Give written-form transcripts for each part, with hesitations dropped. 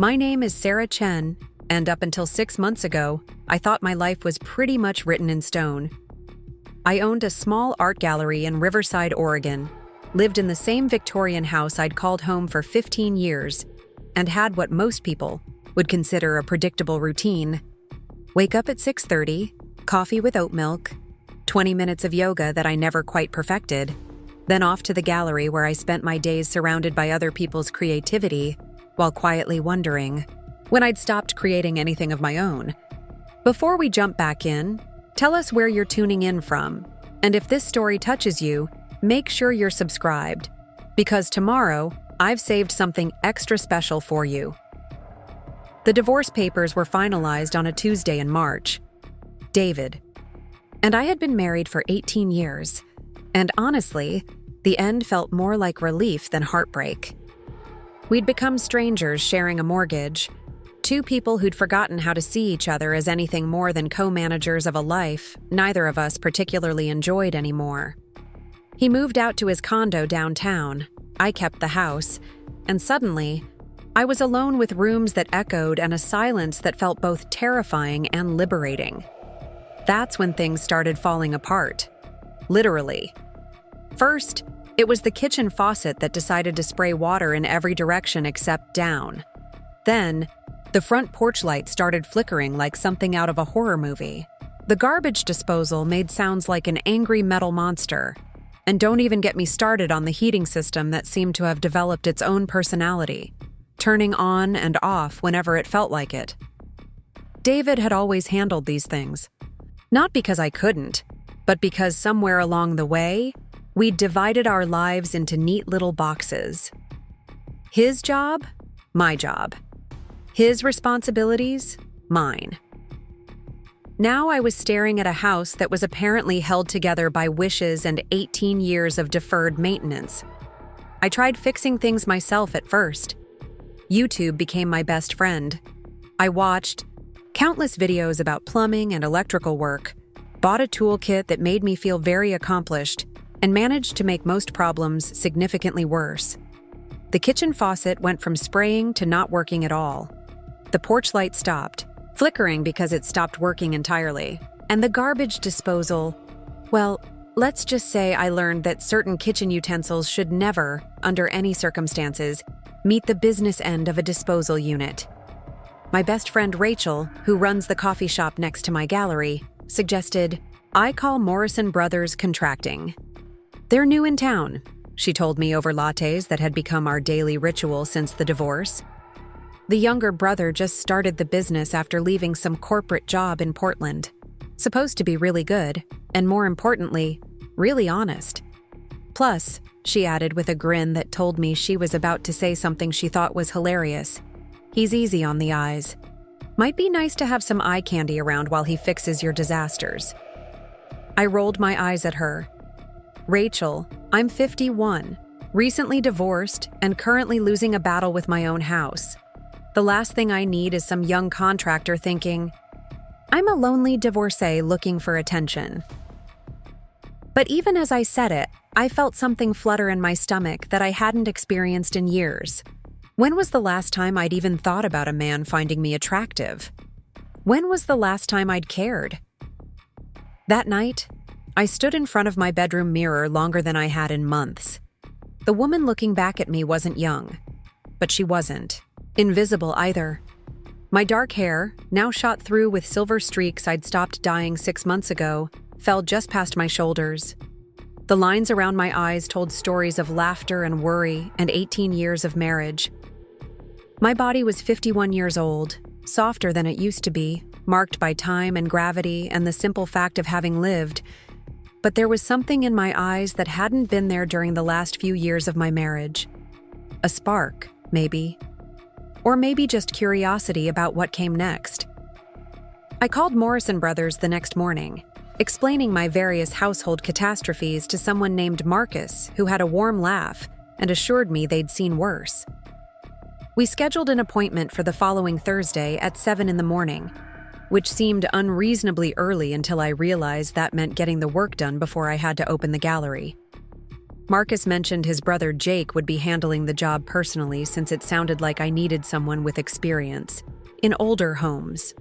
My name is Sarah Chen, and up until 6 months ago, I thought my life was pretty much written in stone. I owned a small art gallery in Riverside, Oregon, lived in the same Victorian house I'd called home for 15 years, and had what most people would consider a predictable routine. Wake up at 6:30, coffee with oat milk, 20 minutes of yoga that I never quite perfected, then off to the gallery where I spent my days surrounded by other people's creativity while quietly wondering when I'd stopped creating anything of my own. Before we jump back in, tell us where you're tuning in from, and if this story touches you, make sure you're subscribed, because tomorrow I've saved something extra special for you. The divorce papers were finalized on a Tuesday in March. David and I had been married for 18 years, and honestly, the end felt more like relief than heartbreak. We'd become strangers sharing a mortgage, two people who'd forgotten how to see each other as anything more than co-managers of a life neither of us particularly enjoyed anymore. He moved out to his condo downtown, I kept the house, and suddenly, I was alone with rooms that echoed and a silence that felt both terrifying and liberating. That's when things started falling apart. Literally. First, it was the kitchen faucet that decided to spray water in every direction except down. Then, the front porch light started flickering like something out of a horror movie. The garbage disposal made sounds like an angry metal monster. And don't even get me started on the heating system that seemed to have developed its own personality, turning on and off whenever it felt like it. David had always handled these things. Not because I couldn't, but because somewhere along the way, we'd divided our lives into neat little boxes. His job, my job. His responsibilities, mine. Now I was staring at a house that was apparently held together by wishes and 18 years of deferred maintenance. I tried fixing things myself at first. YouTube became my best friend. I watched countless videos about plumbing and electrical work, bought a toolkit that made me feel very accomplished, and managed to make most problems significantly worse. The kitchen faucet went from spraying to not working at all. The porch light stopped, flickering because it stopped working entirely. And the garbage disposal, well, let's just say I learned that certain kitchen utensils should never, under any circumstances, meet the business end of a disposal unit. My best friend Rachel, who runs the coffee shop next to my gallery, suggested, I call Morrison Brothers Contracting. They're new in town, she told me over lattes that had become our daily ritual since the divorce. The younger brother just started the business after leaving some corporate job in Portland. Supposed to be really good, and more importantly, really honest. Plus, she added with a grin that told me she was about to say something she thought was hilarious, he's easy on the eyes. Might be nice to have some eye candy around while he fixes your disasters. I rolled my eyes at her. Rachel, I'm 51, recently divorced, and currently losing a battle with my own house. The last thing I need is some young contractor thinking, I'm a lonely divorcee looking for attention. But even as I said it, I felt something flutter in my stomach that I hadn't experienced in years. When was the last time I'd even thought about a man finding me attractive? When was the last time I'd cared? That night, I stood in front of my bedroom mirror longer than I had in months. The woman looking back at me wasn't young, but she wasn't invisible either. My dark hair, now shot through with silver streaks I'd stopped dyeing 6 months ago, fell just past my shoulders. The lines around my eyes told stories of laughter and worry and 18 years of marriage. My body was 51 years old, softer than it used to be, marked by time and gravity and the simple fact of having lived. But there was something in my eyes that hadn't been there during the last few years of my marriage. A spark, maybe. Or maybe just curiosity about what came next. I called Morrison Brothers the next morning, explaining my various household catastrophes to someone named Marcus, who had a warm laugh and assured me they'd seen worse. We scheduled an appointment for the following Thursday at 7 in the morning, which seemed unreasonably early until I realized that meant getting the work done before I had to open the gallery. Marcus mentioned his brother Jake would be handling the job personally since it sounded like I needed someone with experience in older homes.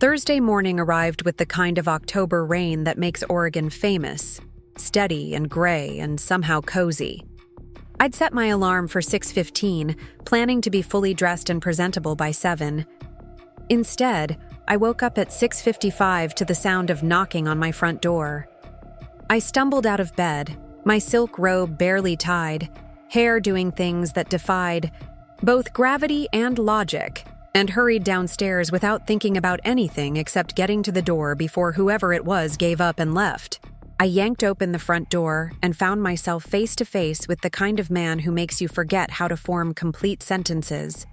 Thursday morning arrived with the kind of October rain that makes Oregon famous, steady and gray and somehow cozy. I'd set my alarm for 6:15, planning to be fully dressed and presentable by 7. Instead, I woke up at 6:55 to the sound of knocking on my front door. I stumbled out of bed, my silk robe barely tied, hair doing things that defied both gravity and logic, and hurried downstairs without thinking about anything except getting to the door before whoever it was gave up and left. I yanked open the front door and found myself face to face with the kind of man who makes you forget how to form complete sentences.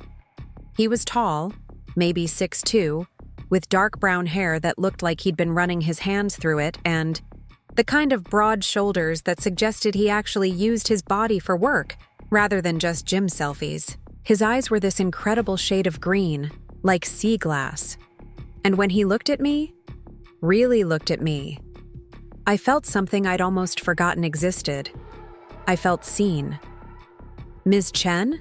He was tall, maybe 6'2", with dark brown hair that looked like he'd been running his hands through it, and the kind of broad shoulders that suggested he actually used his body for work rather than just gym selfies. His eyes were this incredible shade of green, like sea glass. And when he looked at me, really looked at me, I felt something I'd almost forgotten existed. I felt seen. Ms. Chen?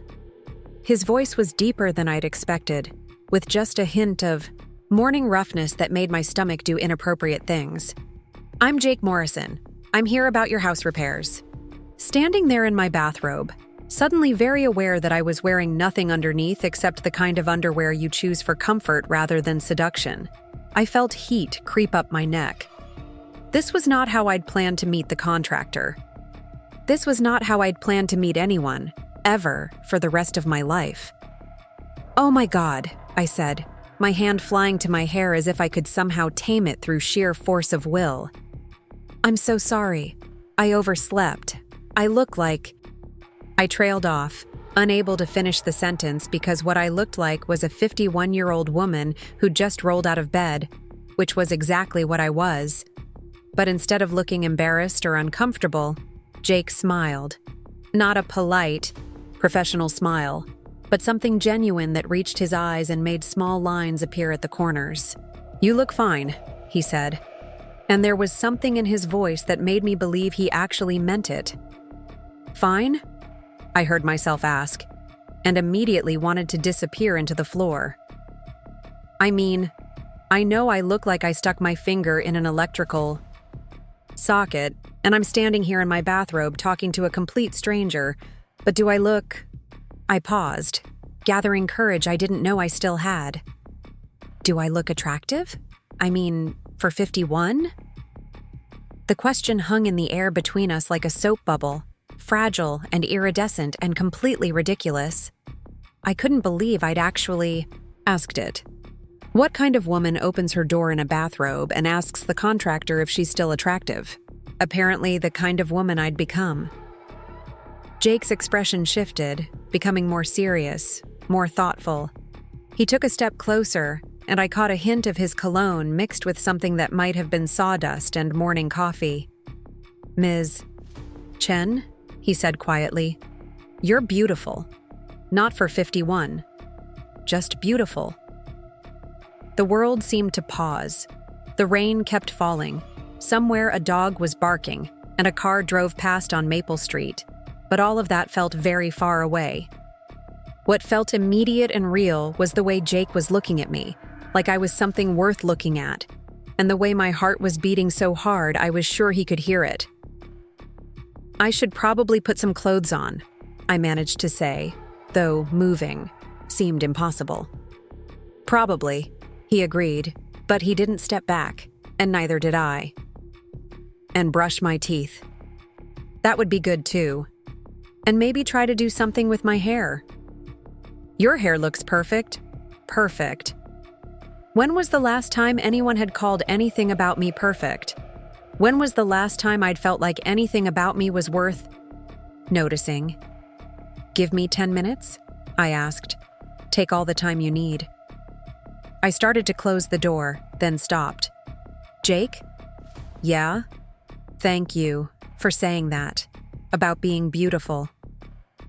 His voice was deeper than I'd expected, with just a hint of morning roughness that made my stomach do inappropriate things. I'm Jake Morrison. I'm here about your house repairs. Standing there in my bathrobe, suddenly very aware that I was wearing nothing underneath except the kind of underwear you choose for comfort rather than seduction, I felt heat creep up my neck. This was not how I'd planned to meet the contractor. This was not how I'd planned to meet anyone, ever, for the rest of my life. "Oh my God," I said, my hand flying to my hair as if I could somehow tame it through sheer force of will. "I'm so sorry. I overslept. I look like..." I trailed off, unable to finish the sentence because what I looked like was a 51-year-old woman who'd just rolled out of bed, which was exactly what I was. But instead of looking embarrassed or uncomfortable, Jake smiled. Not a polite, professional smile, but something genuine that reached his eyes and made small lines appear at the corners. "You look fine," he said. And there was something in his voice that made me believe he actually meant it. "Fine?" I heard myself ask, and immediately wanted to disappear into the floor. I mean, I know I look like I stuck my finger in an electrical socket, and I'm standing here in my bathrobe talking to a complete stranger, but do I look... I paused, gathering courage I didn't know I still had. Do I look attractive? I mean, for 51? The question hung in the air between us like a soap bubble, fragile and iridescent and completely ridiculous. I couldn't believe I'd actually asked it. What kind of woman opens her door in a bathrobe and asks the contractor if she's still attractive? Apparently the kind of woman I'd become. Jake's expression shifted, becoming more serious, more thoughtful. He took a step closer, and I caught a hint of his cologne mixed with something that might have been sawdust and morning coffee. "Ms. Chen?" he said quietly. "You're beautiful. Not for 51. Just beautiful." The world seemed to pause. The rain kept falling. Somewhere a dog was barking, and a car drove past on Maple Street. But all of that felt very far away. What felt immediate and real was the way Jake was looking at me, like I was something worth looking at, and the way my heart was beating so hard I was sure he could hear it. "I should probably put some clothes on," I managed to say, though moving seemed impossible. "Probably," he agreed, but he didn't step back, and neither did I. "And brush my teeth. That would be good too. And maybe try to do something with my hair." "Your hair looks perfect." "Perfect." When was the last time anyone had called anything about me perfect? When was the last time I'd felt like anything about me was worth noticing? "Give me 10 minutes?" I asked. "Take all the time you need." I started to close the door, then stopped. "Jake?" "Yeah?" "Thank you for saying that. About being beautiful."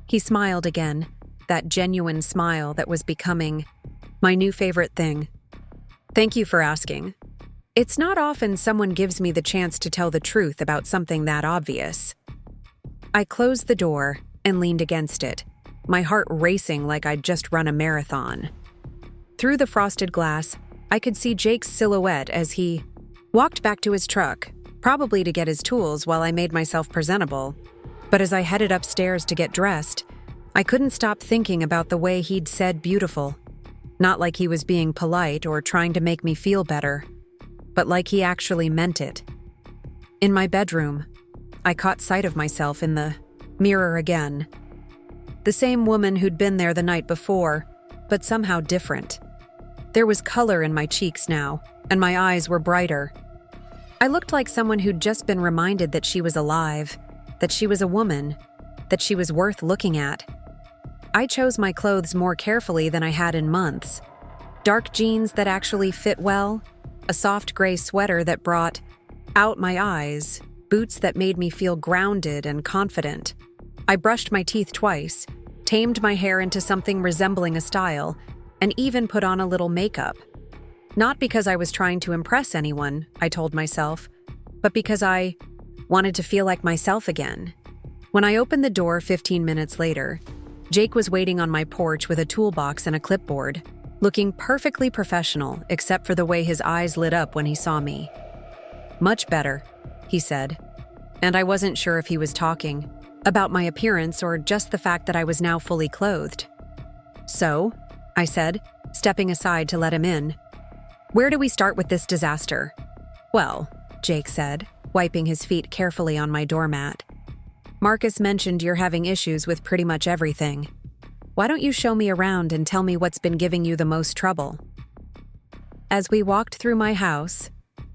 He smiled again, that genuine smile that was becoming my new favorite thing. "Thank you for asking. It's not often someone gives me the chance to tell the truth about something that obvious." I closed the door and leaned against it, my heart racing like I'd just run a marathon. Through the frosted glass, I could see Jake's silhouette as he walked back to his truck, probably to get his tools while I made myself presentable. But as I headed upstairs to get dressed, I couldn't stop thinking about the way he'd said beautiful. Not like he was being polite or trying to make me feel better, but like he actually meant it. In my bedroom, I caught sight of myself in the mirror again. The same woman who'd been there the night before, but somehow different. There was color in my cheeks now, and my eyes were brighter. I looked like someone who'd just been reminded that she was alive, that she was a woman, that she was worth looking at. I chose my clothes more carefully than I had in months. Dark jeans that actually fit well, a soft gray sweater that brought out my eyes, boots that made me feel grounded and confident. I brushed my teeth twice, tamed my hair into something resembling a style, and even put on a little makeup. Not because I was trying to impress anyone, I told myself, but because I wanted to feel like myself again. When I opened the door 15 minutes later, Jake was waiting on my porch with a toolbox and a clipboard, looking perfectly professional except for the way his eyes lit up when he saw me. "Much better," he said, and I wasn't sure if he was talking about my appearance or just the fact that I was now fully clothed. "So," I said, stepping aside to let him in, "where do we start with this disaster?" "Well," Jake said, wiping his feet carefully on my doormat, "Marcus mentioned you're having issues with pretty much everything. Why don't you show me around and tell me what's been giving you the most trouble?" As we walked through my house,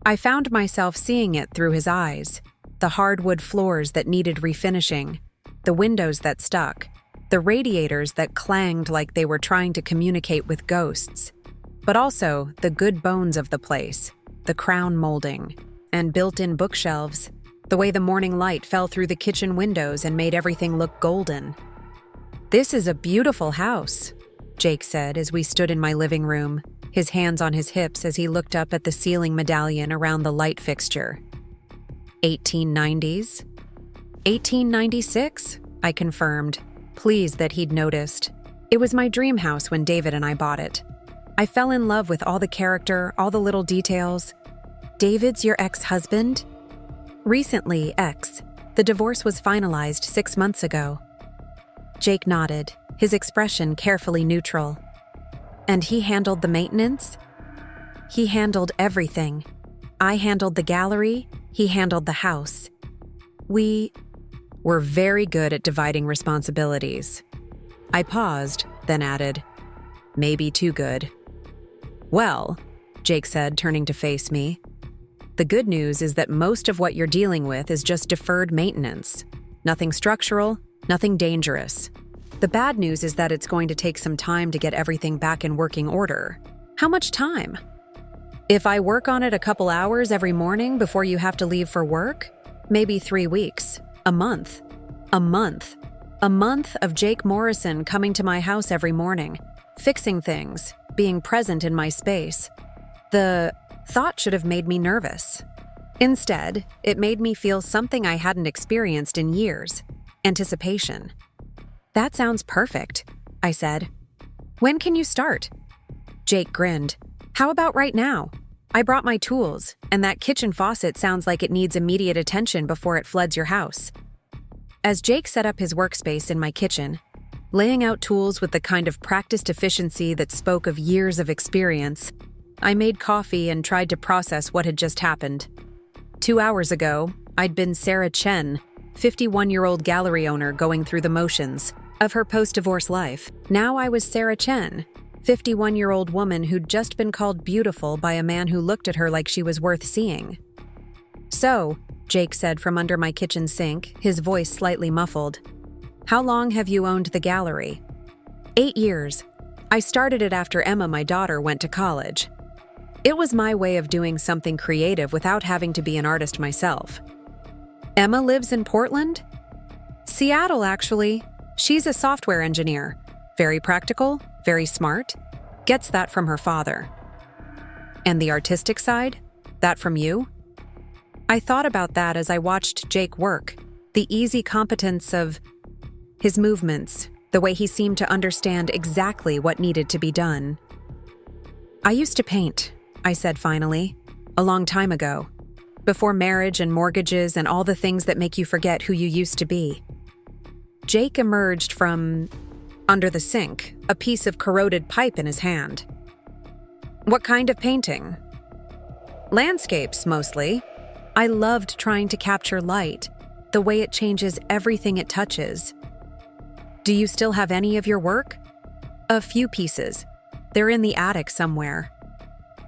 I found myself seeing it through his eyes. The hardwood floors that needed refinishing, the windows that stuck, the radiators that clanged like they were trying to communicate with ghosts, but also the good bones of the place, the crown molding, and built-in bookshelves, the way the morning light fell through the kitchen windows and made everything look golden. "This is a beautiful house," Jake said as we stood in my living room, his hands on his hips as he looked up at the ceiling medallion around the light fixture. 1890s? 1896, I confirmed, pleased that he'd noticed. It was my dream house when David and I bought it. I fell in love with all the character, all the little details. "David's your ex-husband?" "Recently, ex. The divorce was finalized 6 months ago." Jake nodded, his expression carefully neutral. "And he handled the maintenance?" "He handled everything. I handled the gallery, he handled the house. We were very good at dividing responsibilities." I paused, then added, "Maybe too good." "Well," Jake said, turning to face me, "the good news is that most of what you're dealing with is just deferred maintenance. Nothing structural, nothing dangerous. The bad news is that it's going to take some time to get everything back in working order." "How much time?" "If I work on it a couple hours every morning before you have to leave for work, maybe 3 weeks, a month. A month. A month of Jake Morrison coming to my house every morning, fixing things, being present in my space." The thought should have made me nervous. Instead, it made me feel something I hadn't experienced in years: anticipation. "That sounds perfect," I said. "When can you start?" Jake grinned. "How about right now? I brought my tools, and that kitchen faucet sounds like it needs immediate attention before it floods your house." As Jake set up his workspace in my kitchen, laying out tools with the kind of practiced efficiency that spoke of years of experience, I made coffee and tried to process what had just happened. 2 hours ago, I'd been Sarah Chen, 51-year-old gallery owner going through the motions of her post-divorce life. Now I was Sarah Chen, 51-year-old woman who'd just been called beautiful by a man who looked at her like she was worth seeing. "So," Jake said from under my kitchen sink, his voice slightly muffled, "how long have you owned the gallery?" 8 years. I started it after Emma, my daughter, went to college. It was my way of doing something creative without having to be an artist myself. "Emma lives in Portland?" "Seattle, actually. She's a software engineer. Very practical, very smart. Gets that from her father." "And the artistic side? That from you?" I thought about that as I watched Jake work. The easy competence of his movements, the way he seemed to understand exactly what needed to be done. "I used to paint," I said finally, "a long time ago, before marriage and mortgages and all the things that make you forget who you used to be." Jake emerged from under the sink, a piece of corroded pipe in his hand. "What kind of painting?" "Landscapes, mostly. I loved trying to capture light, the way it changes everything it touches." "Do you still have any of your work?" "A few pieces. They're in the attic somewhere."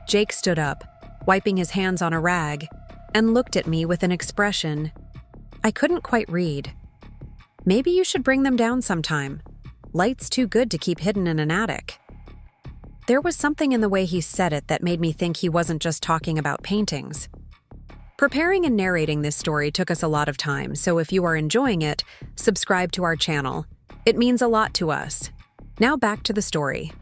Jake stood up, wiping his hands on a rag, and looked at me with an expression I couldn't quite read. "Maybe you should bring them down sometime. Light's too good to keep hidden in an attic." There was something in the way he said it that made me think he wasn't just talking about paintings. Preparing and narrating this story took us a lot of time, so if you are enjoying it, subscribe to our channel. It means a lot to us. Now back to the story.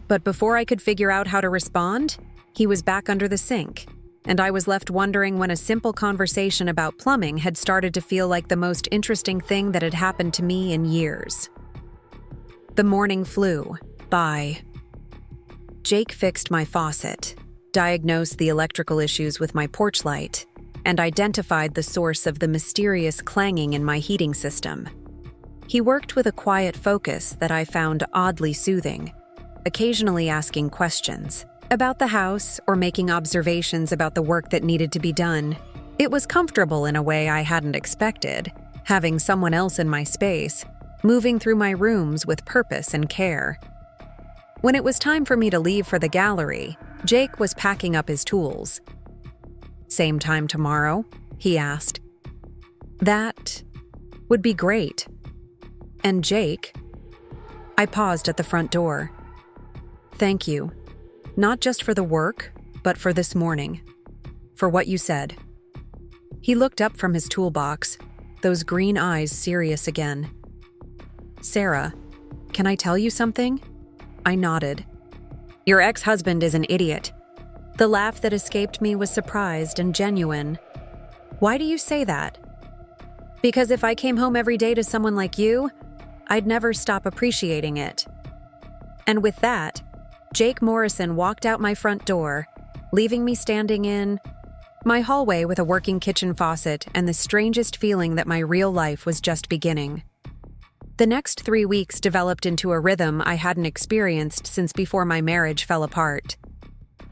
But before I could figure out how to respond, he was back under the sink, and I was left wondering when a simple conversation about plumbing had started to feel like the most interesting thing that had happened to me in years. The morning flew by. Jake fixed my faucet, diagnosed the electrical issues with my porch light, and identified the source of the mysterious clanging in my heating system. He worked with a quiet focus that I found oddly soothing, occasionally asking questions about the house or making observations about the work that needed to be done. It was comfortable in a way I hadn't expected, having someone else in my space, moving through my rooms with purpose and care. When it was time for me to leave for the gallery, Jake was packing up his tools. "Same time tomorrow?" he asked. "That would be great." "And Jake?" I paused at the front door. "Thank you. Not just for the work, but for this morning. For what you said." He looked up from his toolbox, those green eyes serious again. "Sarah, can I tell you something?" I nodded. "Your ex-husband is an idiot." The laugh that escaped me was surprised and genuine. "Why do you say that?" "Because if I came home every day to someone like you, I'd never stop appreciating it." And with that, Jake Morrison walked out my front door, leaving me standing in my hallway with a working kitchen faucet and the strangest feeling that my real life was just beginning. The next 3 weeks developed into a rhythm I hadn't experienced since before my marriage fell apart.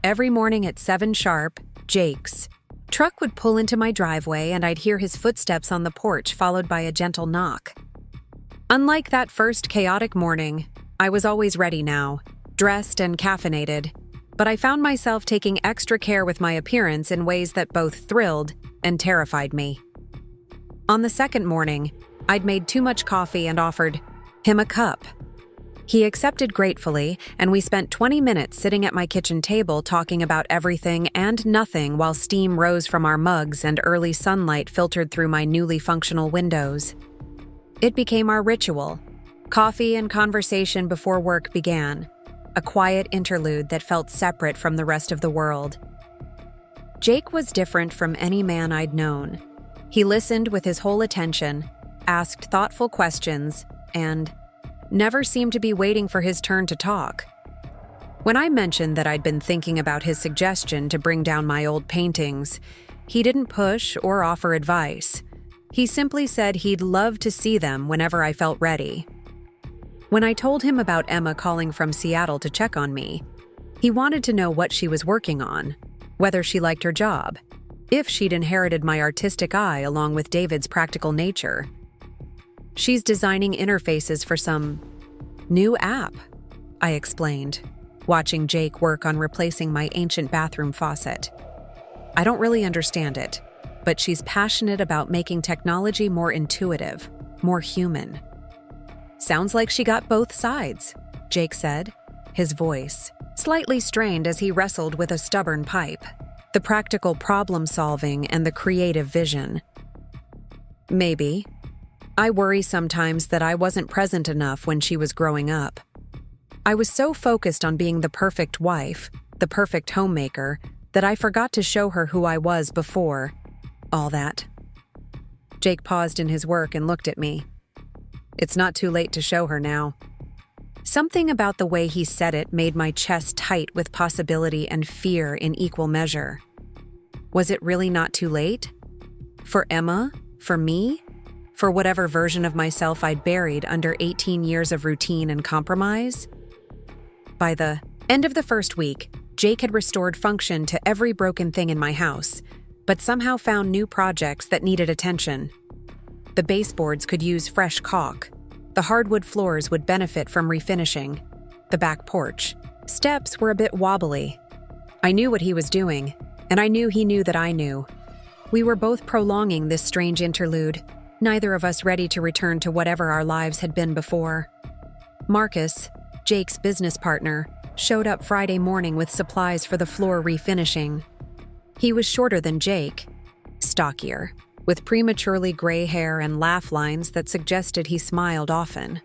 Every morning at 7 sharp, Jake's truck would pull into my driveway and I'd hear his footsteps on the porch followed by a gentle knock. Unlike that first chaotic morning, I was always ready now, dressed and caffeinated, but I found myself taking extra care with my appearance in ways that both thrilled and terrified me. On the second morning, I'd made too much coffee and offered him a cup. He accepted gratefully, and we spent 20 minutes sitting at my kitchen table talking about everything and nothing while steam rose from our mugs and early sunlight filtered through my newly functional windows. It became our ritual, coffee and conversation before work began, a quiet interlude that felt separate from the rest of the world. Jake was different from any man I'd known. He listened with his whole attention, asked thoughtful questions, and never seemed to be waiting for his turn to talk. When I mentioned that I'd been thinking about his suggestion to bring down my old paintings, he didn't push or offer advice. He simply said he'd love to see them whenever I felt ready. When I told him about Emma calling from Seattle to check on me, he wanted to know what she was working on, whether she liked her job, if she'd inherited my artistic eye along with David's practical nature. "She's designing interfaces for some new app," I explained, watching Jake work on replacing my ancient bathroom faucet. "I don't really understand it, but she's passionate about making technology more intuitive, more human." "Sounds like she got both sides," Jake said, his voice slightly strained as he wrestled with a stubborn pipe, the practical problem-solving and the creative vision. "Maybe. I worry sometimes that I wasn't present enough when she was growing up. I was so focused on being the perfect wife, the perfect homemaker, that I forgot to show her who I was before all that." Jake paused in his work and looked at me. It's not too late to show her now. Something about the way he said it made my chest tight with possibility and fear in equal measure. Was it really not too late? For Emma? For me? For whatever version of myself I'd buried under 18 years of routine and compromise? By the end of the first week, Jake had restored function to every broken thing in my house, but somehow found new projects that needed attention. The baseboards could use fresh caulk. The hardwood floors would benefit from refinishing. The back porch. Steps were a bit wobbly. I knew what he was doing, and I knew he knew that I knew. We were both prolonging this strange interlude, neither of us ready to return to whatever our lives had been before. Marcus, Jake's business partner, showed up Friday morning with supplies for the floor refinishing. He was shorter than Jake, stockier, with prematurely gray hair and laugh lines that suggested he smiled often.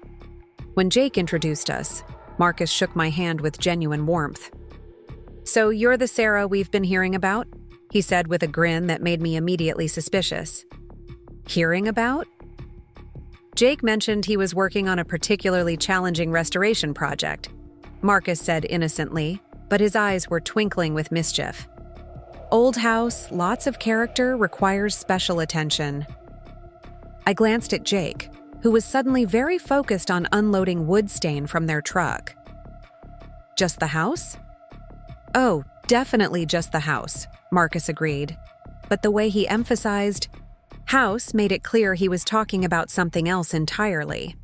When Jake introduced us, Marcus shook my hand with genuine warmth. "So you're the Sarah we've been hearing about?" he said with a grin that made me immediately suspicious. Hearing about? Jake mentioned he was working on a particularly challenging restoration project, Marcus said innocently, but his eyes were twinkling with mischief. Old house, lots of character, requires special attention. I glanced at Jake, who was suddenly very focused on unloading wood stain from their truck. Just the house? Oh, definitely just the house, Marcus agreed. But the way he emphasized house made it clear he was talking about something else entirely.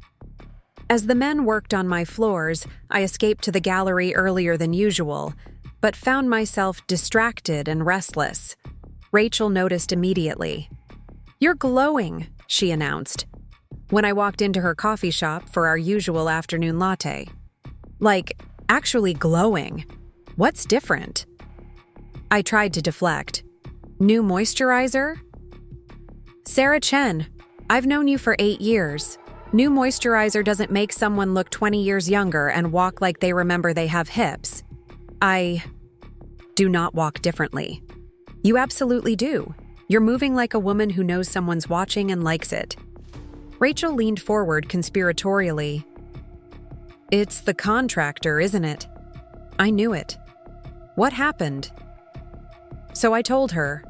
As the men worked on my floors, I escaped to the gallery earlier than usual, but found myself distracted and restless. Rachel noticed immediately. "You're glowing," she announced, when I walked into her coffee shop for our usual afternoon latte. Like, actually glowing. What's different? I tried to deflect. New moisturizer? Sarah Chen, I've known you for 8 years. New moisturizer doesn't make someone look 20 years younger and walk like they remember they have hips. I do not walk differently. You absolutely do. You're moving like a woman who knows someone's watching and likes it. Rachel leaned forward conspiratorially. It's the contractor, isn't it? I knew it. What happened? So I told her.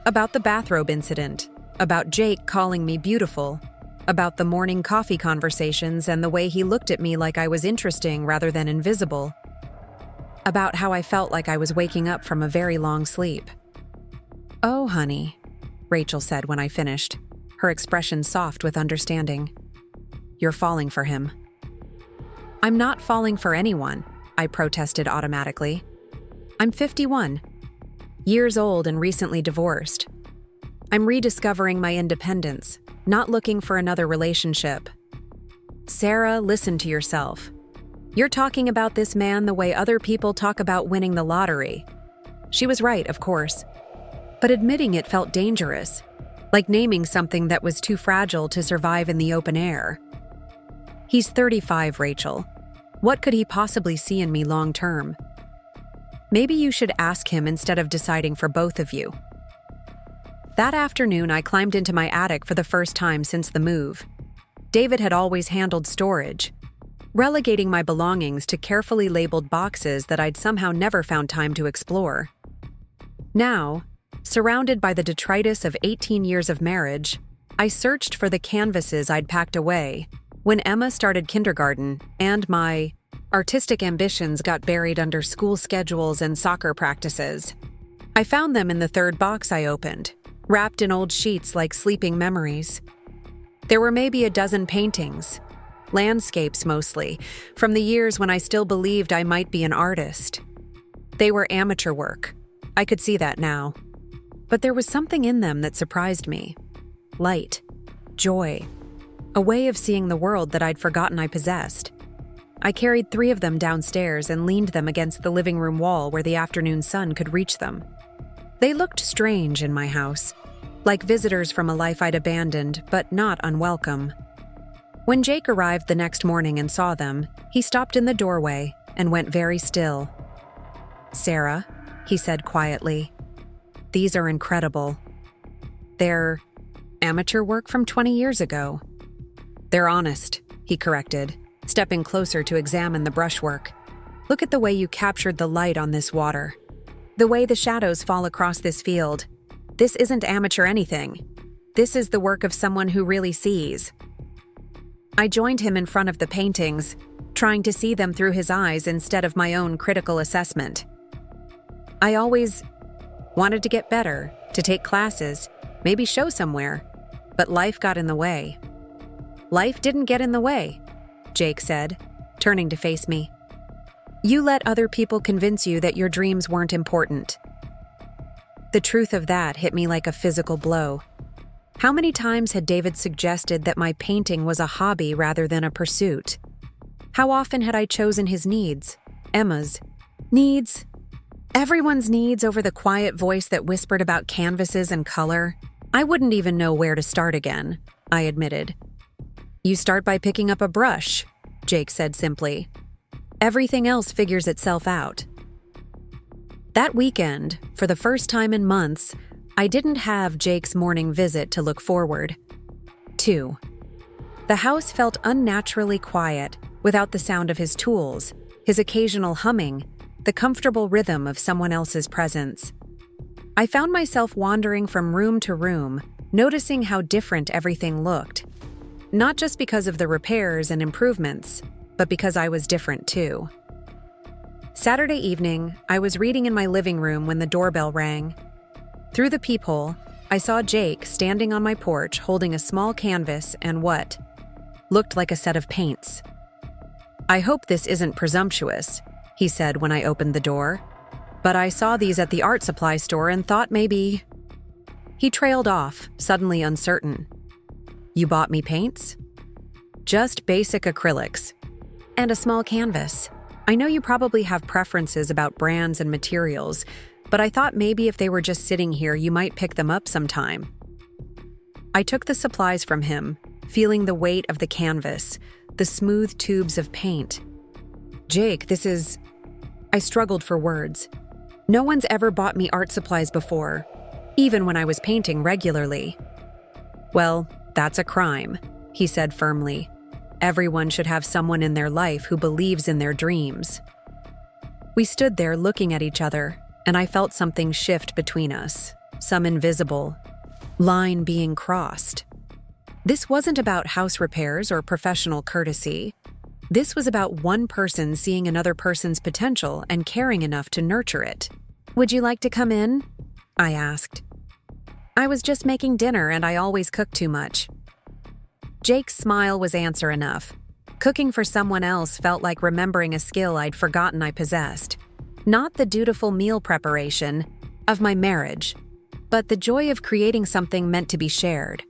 About the bathrobe incident. About Jake calling me beautiful. About the morning coffee conversations and the way he looked at me like I was interesting rather than invisible. About how I felt like I was waking up from a very long sleep. "Oh, honey," Rachel said when I finished, her expression soft with understanding. "You're falling for him." "I'm not falling for anyone," I protested automatically. "I'm 51, years old and recently divorced. I'm rediscovering my independence, not looking for another relationship." "Sarah, listen to yourself. You're talking about this man the way other people talk about winning the lottery." She was right, of course. But admitting it felt dangerous, like naming something that was too fragile to survive in the open air. He's 35, Rachel. What could he possibly see in me long term? Maybe you should ask him instead of deciding for both of you. That afternoon, I climbed into my attic for the first time since the move. David had always handled storage, relegating my belongings to carefully labeled boxes that I'd somehow never found time to explore. Now, surrounded by the detritus of 18 years of marriage, I searched for the canvases I'd packed away when Emma started kindergarten and my artistic ambitions got buried under school schedules and soccer practices. I found them in the third box I opened, wrapped in old sheets like sleeping memories. There were maybe a dozen paintings, landscapes mostly, from the years when I still believed I might be an artist. They were amateur work. I could see that now. But there was something in them that surprised me. Light, joy, a way of seeing the world that I'd forgotten I possessed. I carried 3 of them downstairs and leaned them against the living room wall where the afternoon sun could reach them. They looked strange in my house, like visitors from a life I'd abandoned, but not unwelcome. When Jake arrived the next morning and saw them, he stopped in the doorway and went very still. "Sarah," he said quietly, "these are incredible. They're Amateur work from 20 years ago. They're honest, he corrected, stepping closer to examine the brushwork. Look at the way you captured the light on this water. The way the shadows fall across this field. This isn't amateur anything. This is the work of someone who really sees. I joined him in front of the paintings, trying to see them through his eyes instead of my own critical assessment. I always wanted to get better, to take classes, maybe show somewhere, but life got in the way. Life didn't get in the way, Jake said, turning to face me. You let other people convince you that your dreams weren't important. The truth of that hit me like a physical blow. How many times had David suggested that my painting was a hobby rather than a pursuit? How often had I chosen his needs, Emma's needs, everyone's needs over the quiet voice that whispered about canvases and color? I wouldn't even know where to start again, I admitted. You start by picking up a brush, Jake said simply. Everything else figures itself out. That weekend, for the first time in months, I didn't have Jake's morning visit to look forward to. The house felt unnaturally quiet, without the sound of his tools, his occasional humming, the comfortable rhythm of someone else's presence. I found myself wandering from room to room, noticing how different everything looked. Not just because of the repairs and improvements, but because I was different too. Saturday evening, I was reading in my living room when the doorbell rang. Through the peephole, I saw Jake standing on my porch holding a small canvas and what looked like a set of paints. I hope this isn't presumptuous, he said when I opened the door, but I saw these at the art supply store and thought maybe... He trailed off, suddenly uncertain. You bought me paints? Just basic acrylics. And a small canvas. I know you probably have preferences about brands and materials, but I thought maybe if they were just sitting here, you might pick them up sometime. I took the supplies from him, feeling the weight of the canvas, the smooth tubes of paint. Jake, this is... I struggled for words. No one's ever bought me art supplies before, even when I was painting regularly. Well, that's a crime, he said firmly. Everyone should have someone in their life who believes in their dreams. We stood there looking at each other, and I felt something shift between us, some invisible line being crossed. This wasn't about house repairs or professional courtesy. This was about one person seeing another person's potential and caring enough to nurture it. Would you like to come in? I asked. I was just making dinner and I always cook too much. Jake's smile was answer enough. Cooking for someone else felt like remembering a skill I'd forgotten I possessed. Not the dutiful meal preparation of my marriage, but the joy of creating something meant to be shared.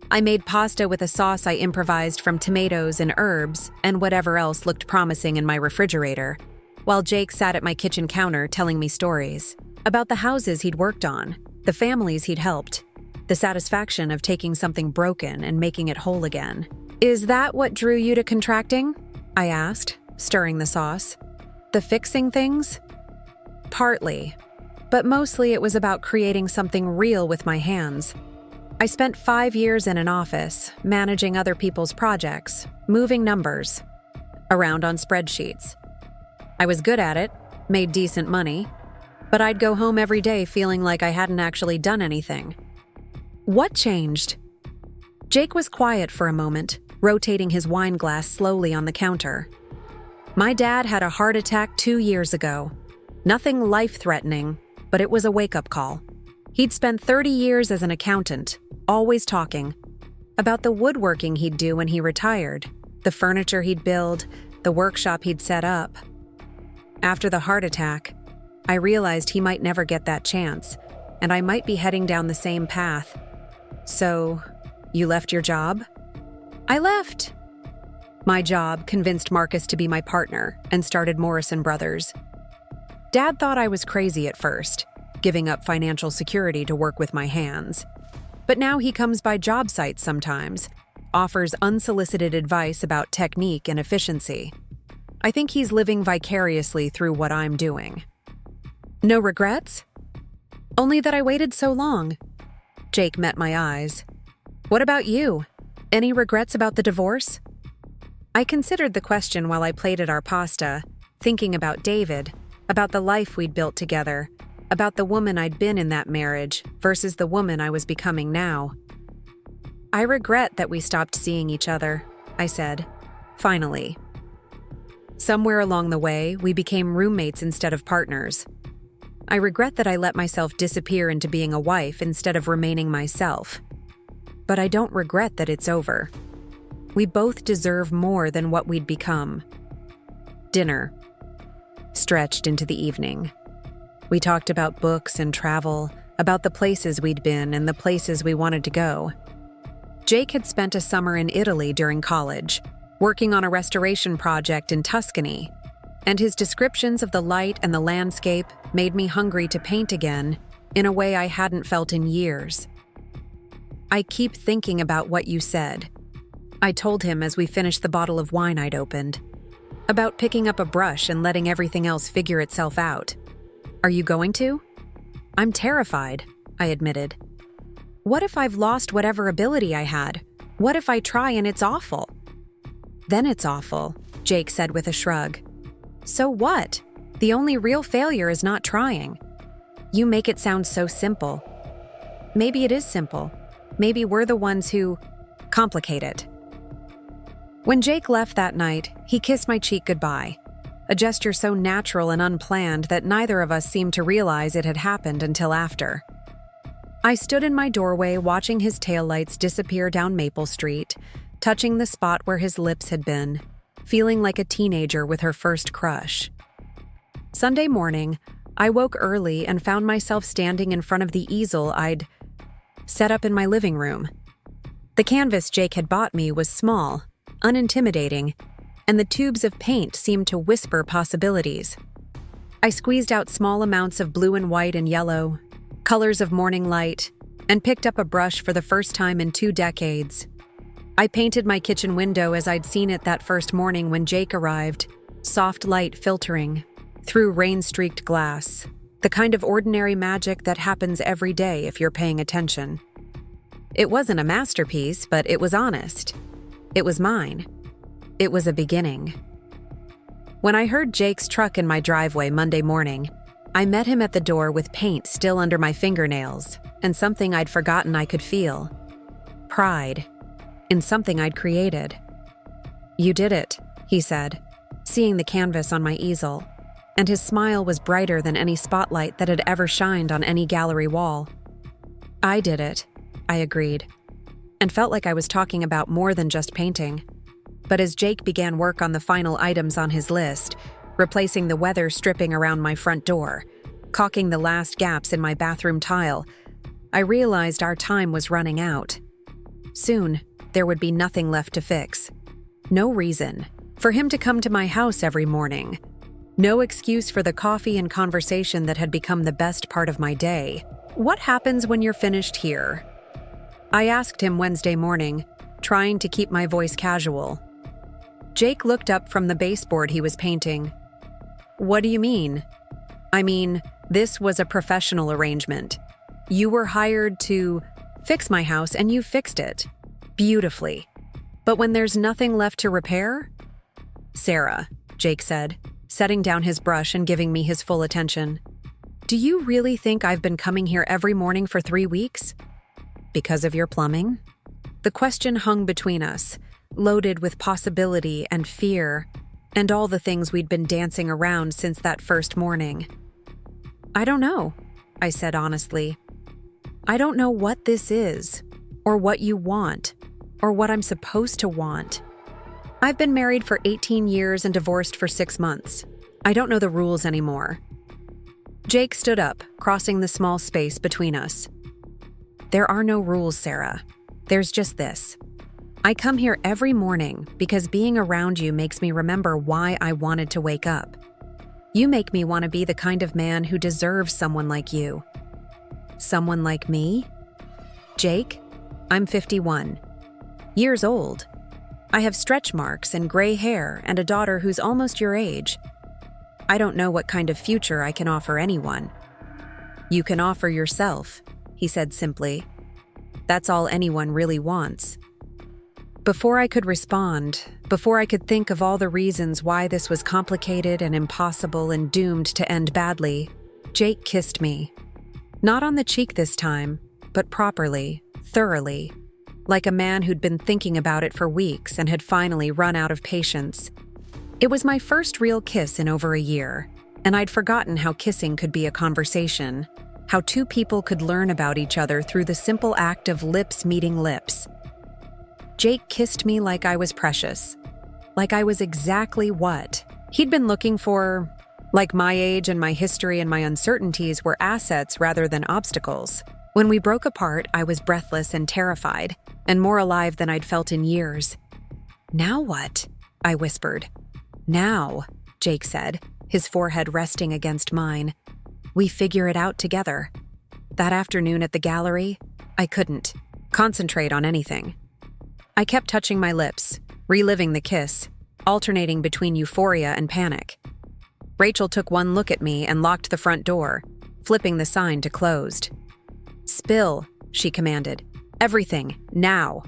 I made pasta with a sauce I improvised from tomatoes and herbs and whatever else looked promising in my refrigerator, while Jake sat at my kitchen counter telling me stories about the houses he'd worked on, the families he'd helped, the satisfaction of taking something broken and making it whole again. Is that what drew you to contracting? I asked, stirring the sauce. The fixing things? Partly, but mostly it was about creating something real with my hands. I spent 5 years in an office, managing other people's projects, moving numbers around on spreadsheets. I was good at it, made decent money, but I'd go home every day feeling like I hadn't actually done anything. What changed? Jake was quiet for a moment, rotating his wine glass slowly on the counter. My dad had a heart attack 2 years ago. Nothing life-threatening, but it was a wake-up call. He'd spent 30 years as an accountant, always talking about the woodworking he'd do when he retired, the furniture he'd build, the workshop he'd set up. After the heart attack, I realized he might never get that chance, and I might be heading down the same path. So, you left your job? I left. My job convinced Marcus to be my partner and started Morrison Brothers. Dad thought I was crazy at first, giving up financial security to work with my hands. But now he comes by job sites sometimes, offers unsolicited advice about technique and efficiency. I think he's living vicariously through what I'm doing. No regrets? Only that I waited so long. Jake met my eyes. What about you? Any regrets about the divorce? I considered the question while I plated our pasta, thinking about David, about the life we'd built together, about the woman I'd been in that marriage versus the woman I was becoming now. I regret that we stopped seeing each other, I said, finally. Somewhere along the way, we became roommates instead of partners. I regret that I let myself disappear into being a wife instead of remaining myself. But I don't regret that it's over. We both deserve more than what we'd become. Dinner stretched into the evening. We talked about books and travel, about the places we'd been and the places we wanted to go. Jake had spent a summer in Italy during college, working on a restoration project in Tuscany, and his descriptions of the light and the landscape made me hungry to paint again in a way I hadn't felt in years. I keep thinking about what you said, I told him as we finished the bottle of wine I'd opened, about picking up a brush and letting everything else figure itself out. Are you going to? I'm terrified, I admitted. What if I've lost whatever ability I had? What if I try and it's awful? Then it's awful, Jake said with a shrug. So what? The only real failure is not trying. You make it sound so simple. Maybe it is simple. Maybe we're the ones who complicate it. When Jake left that night, he kissed my cheek goodbye, a gesture so natural and unplanned that neither of us seemed to realize it had happened until after. I stood in my doorway watching his taillights disappear down Maple Street, touching the spot where his lips had been, feeling like a teenager with her first crush. Sunday morning, I woke early and found myself standing in front of the easel I'd set up in my living room. The canvas Jake had bought me was small, unintimidating, and the tubes of paint seemed to whisper possibilities. I squeezed out small amounts of blue and white and yellow, colors of morning light, and picked up a brush for the first time in 2 decades. I painted my kitchen window as I'd seen it that first morning when Jake arrived, soft light filtering through rain-streaked glass, the kind of ordinary magic that happens every day if you're paying attention. It wasn't a masterpiece, but it was honest. It was mine. It was a beginning. When I heard Jake's truck in my driveway Monday morning, I met him at the door with paint still under my fingernails and something I'd forgotten I could feel. Pride in something I'd created. You did it, he said, seeing the canvas on my easel, and his smile was brighter than any spotlight that had ever shined on any gallery wall. I did it, I agreed, and felt like I was talking about more than just painting. But as Jake began work on the final items on his list, replacing the weather stripping around my front door, caulking the last gaps in my bathroom tile, I realized our time was running out. Soon, there would be nothing left to fix. No reason for him to come to my house every morning. No excuse for the coffee and conversation that had become the best part of my day. What happens when you're finished here? I asked him Wednesday morning, trying to keep my voice casual. Jake looked up from the baseboard he was painting. What do you mean? I mean, this was a professional arrangement. You were hired to fix my house and you fixed it. Beautifully. But when there's nothing left to repair? Sarah, Jake said, setting down his brush and giving me his full attention. Do you really think I've been coming here every morning for 3 weeks? Because of your plumbing? The question hung between us, loaded with possibility and fear, and all the things we'd been dancing around since that first morning. I don't know, I said honestly. I don't know what this is, or what you want, or what I'm supposed to want. I've been married for 18 years and divorced for 6 months. I don't know the rules anymore. Jake stood up, crossing the small space between us. There are no rules, Sarah. There's just this. I come here every morning because being around you makes me remember why I wanted to wake up. You make me want to be the kind of man who deserves someone like you. Someone like me? Jake, I'm 51. Years old. I have stretch marks and gray hair and a daughter who's almost your age. I don't know what kind of future I can offer anyone. You can offer yourself, he said simply. That's all anyone really wants. Before I could respond, before I could think of all the reasons why this was complicated and impossible and doomed to end badly, Jake kissed me. Not on the cheek this time, but properly, thoroughly, like a man who'd been thinking about it for weeks and had finally run out of patience. It was my first real kiss in over a year, and I'd forgotten how kissing could be a conversation, how two people could learn about each other through the simple act of lips meeting lips. Jake kissed me like I was precious, like I was exactly what he'd been looking for, like my age and my history and my uncertainties were assets rather than obstacles. When we broke apart, I was breathless and terrified, and more alive than I'd felt in years. "Now what?" I whispered. "Now," Jake said, his forehead resting against mine. "We figure it out together." That afternoon at the gallery, I couldn't concentrate on anything. I kept touching my lips, reliving the kiss, alternating between euphoria and panic. Rachel took one look at me and locked the front door, flipping the sign to closed. "Spill," she commanded. "Everything, now."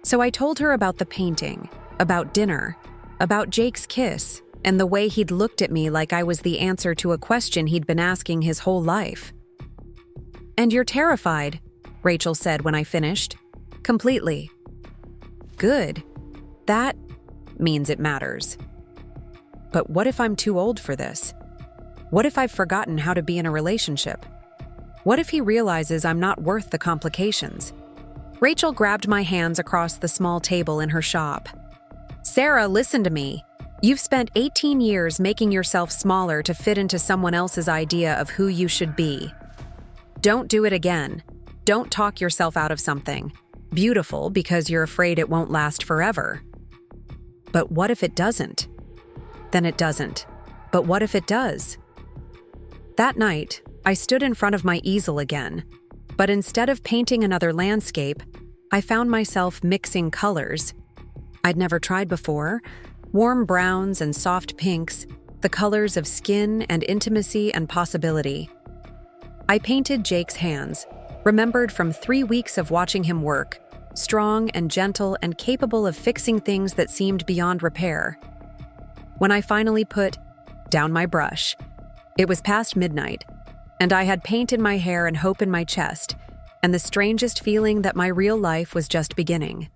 So I told her about the painting, about dinner, about Jake's kiss, and the way he'd looked at me like I was the answer to a question he'd been asking his whole life. "And you're terrified," Rachel said when I finished. "Completely." "Good. That means it matters. But what if I'm too old for this? What if I've forgotten how to be in a relationship? What if he realizes I'm not worth the complications?" Rachel grabbed my hands across the small table in her shop. "Sarah, listen to me. You've spent 18 years making yourself smaller to fit into someone else's idea of who you should be. Don't do it again. Don't talk yourself out of something beautiful because you're afraid it won't last forever. But what if it doesn't? Then it doesn't. But what if it does?" That night, I stood in front of my easel again, but instead of painting another landscape, I found myself mixing colors I'd never tried before, warm browns and soft pinks, the colors of skin and intimacy and possibility. I painted Jake's hands, remembered from 3 weeks of watching him work, strong and gentle and capable of fixing things that seemed beyond repair. When I finally put down my brush, it was past midnight, and I had paint in my hair and hope in my chest, and the strangest feeling that my real life was just beginning.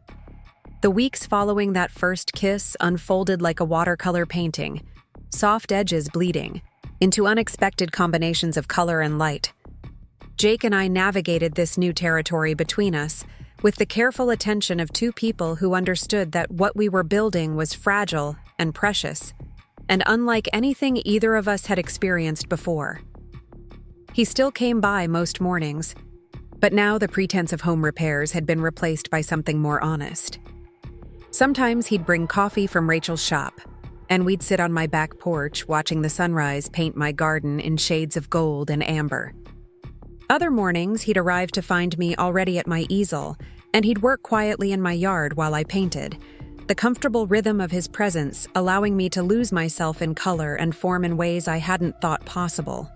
The weeks following that first kiss unfolded like a watercolor painting, soft edges bleeding, into unexpected combinations of color and light. Jake and I navigated this new territory between us with the careful attention of two people who understood that what we were building was fragile and precious, and unlike anything either of us had experienced before. He still came by most mornings, but now the pretense of home repairs had been replaced by something more honest. Sometimes he'd bring coffee from Rachel's shop, and we'd sit on my back porch watching the sunrise paint my garden in shades of gold and amber. Other mornings, he'd arrive to find me already at my easel, and he'd work quietly in my yard while I painted, the comfortable rhythm of his presence allowing me to lose myself in color and form in ways I hadn't thought possible.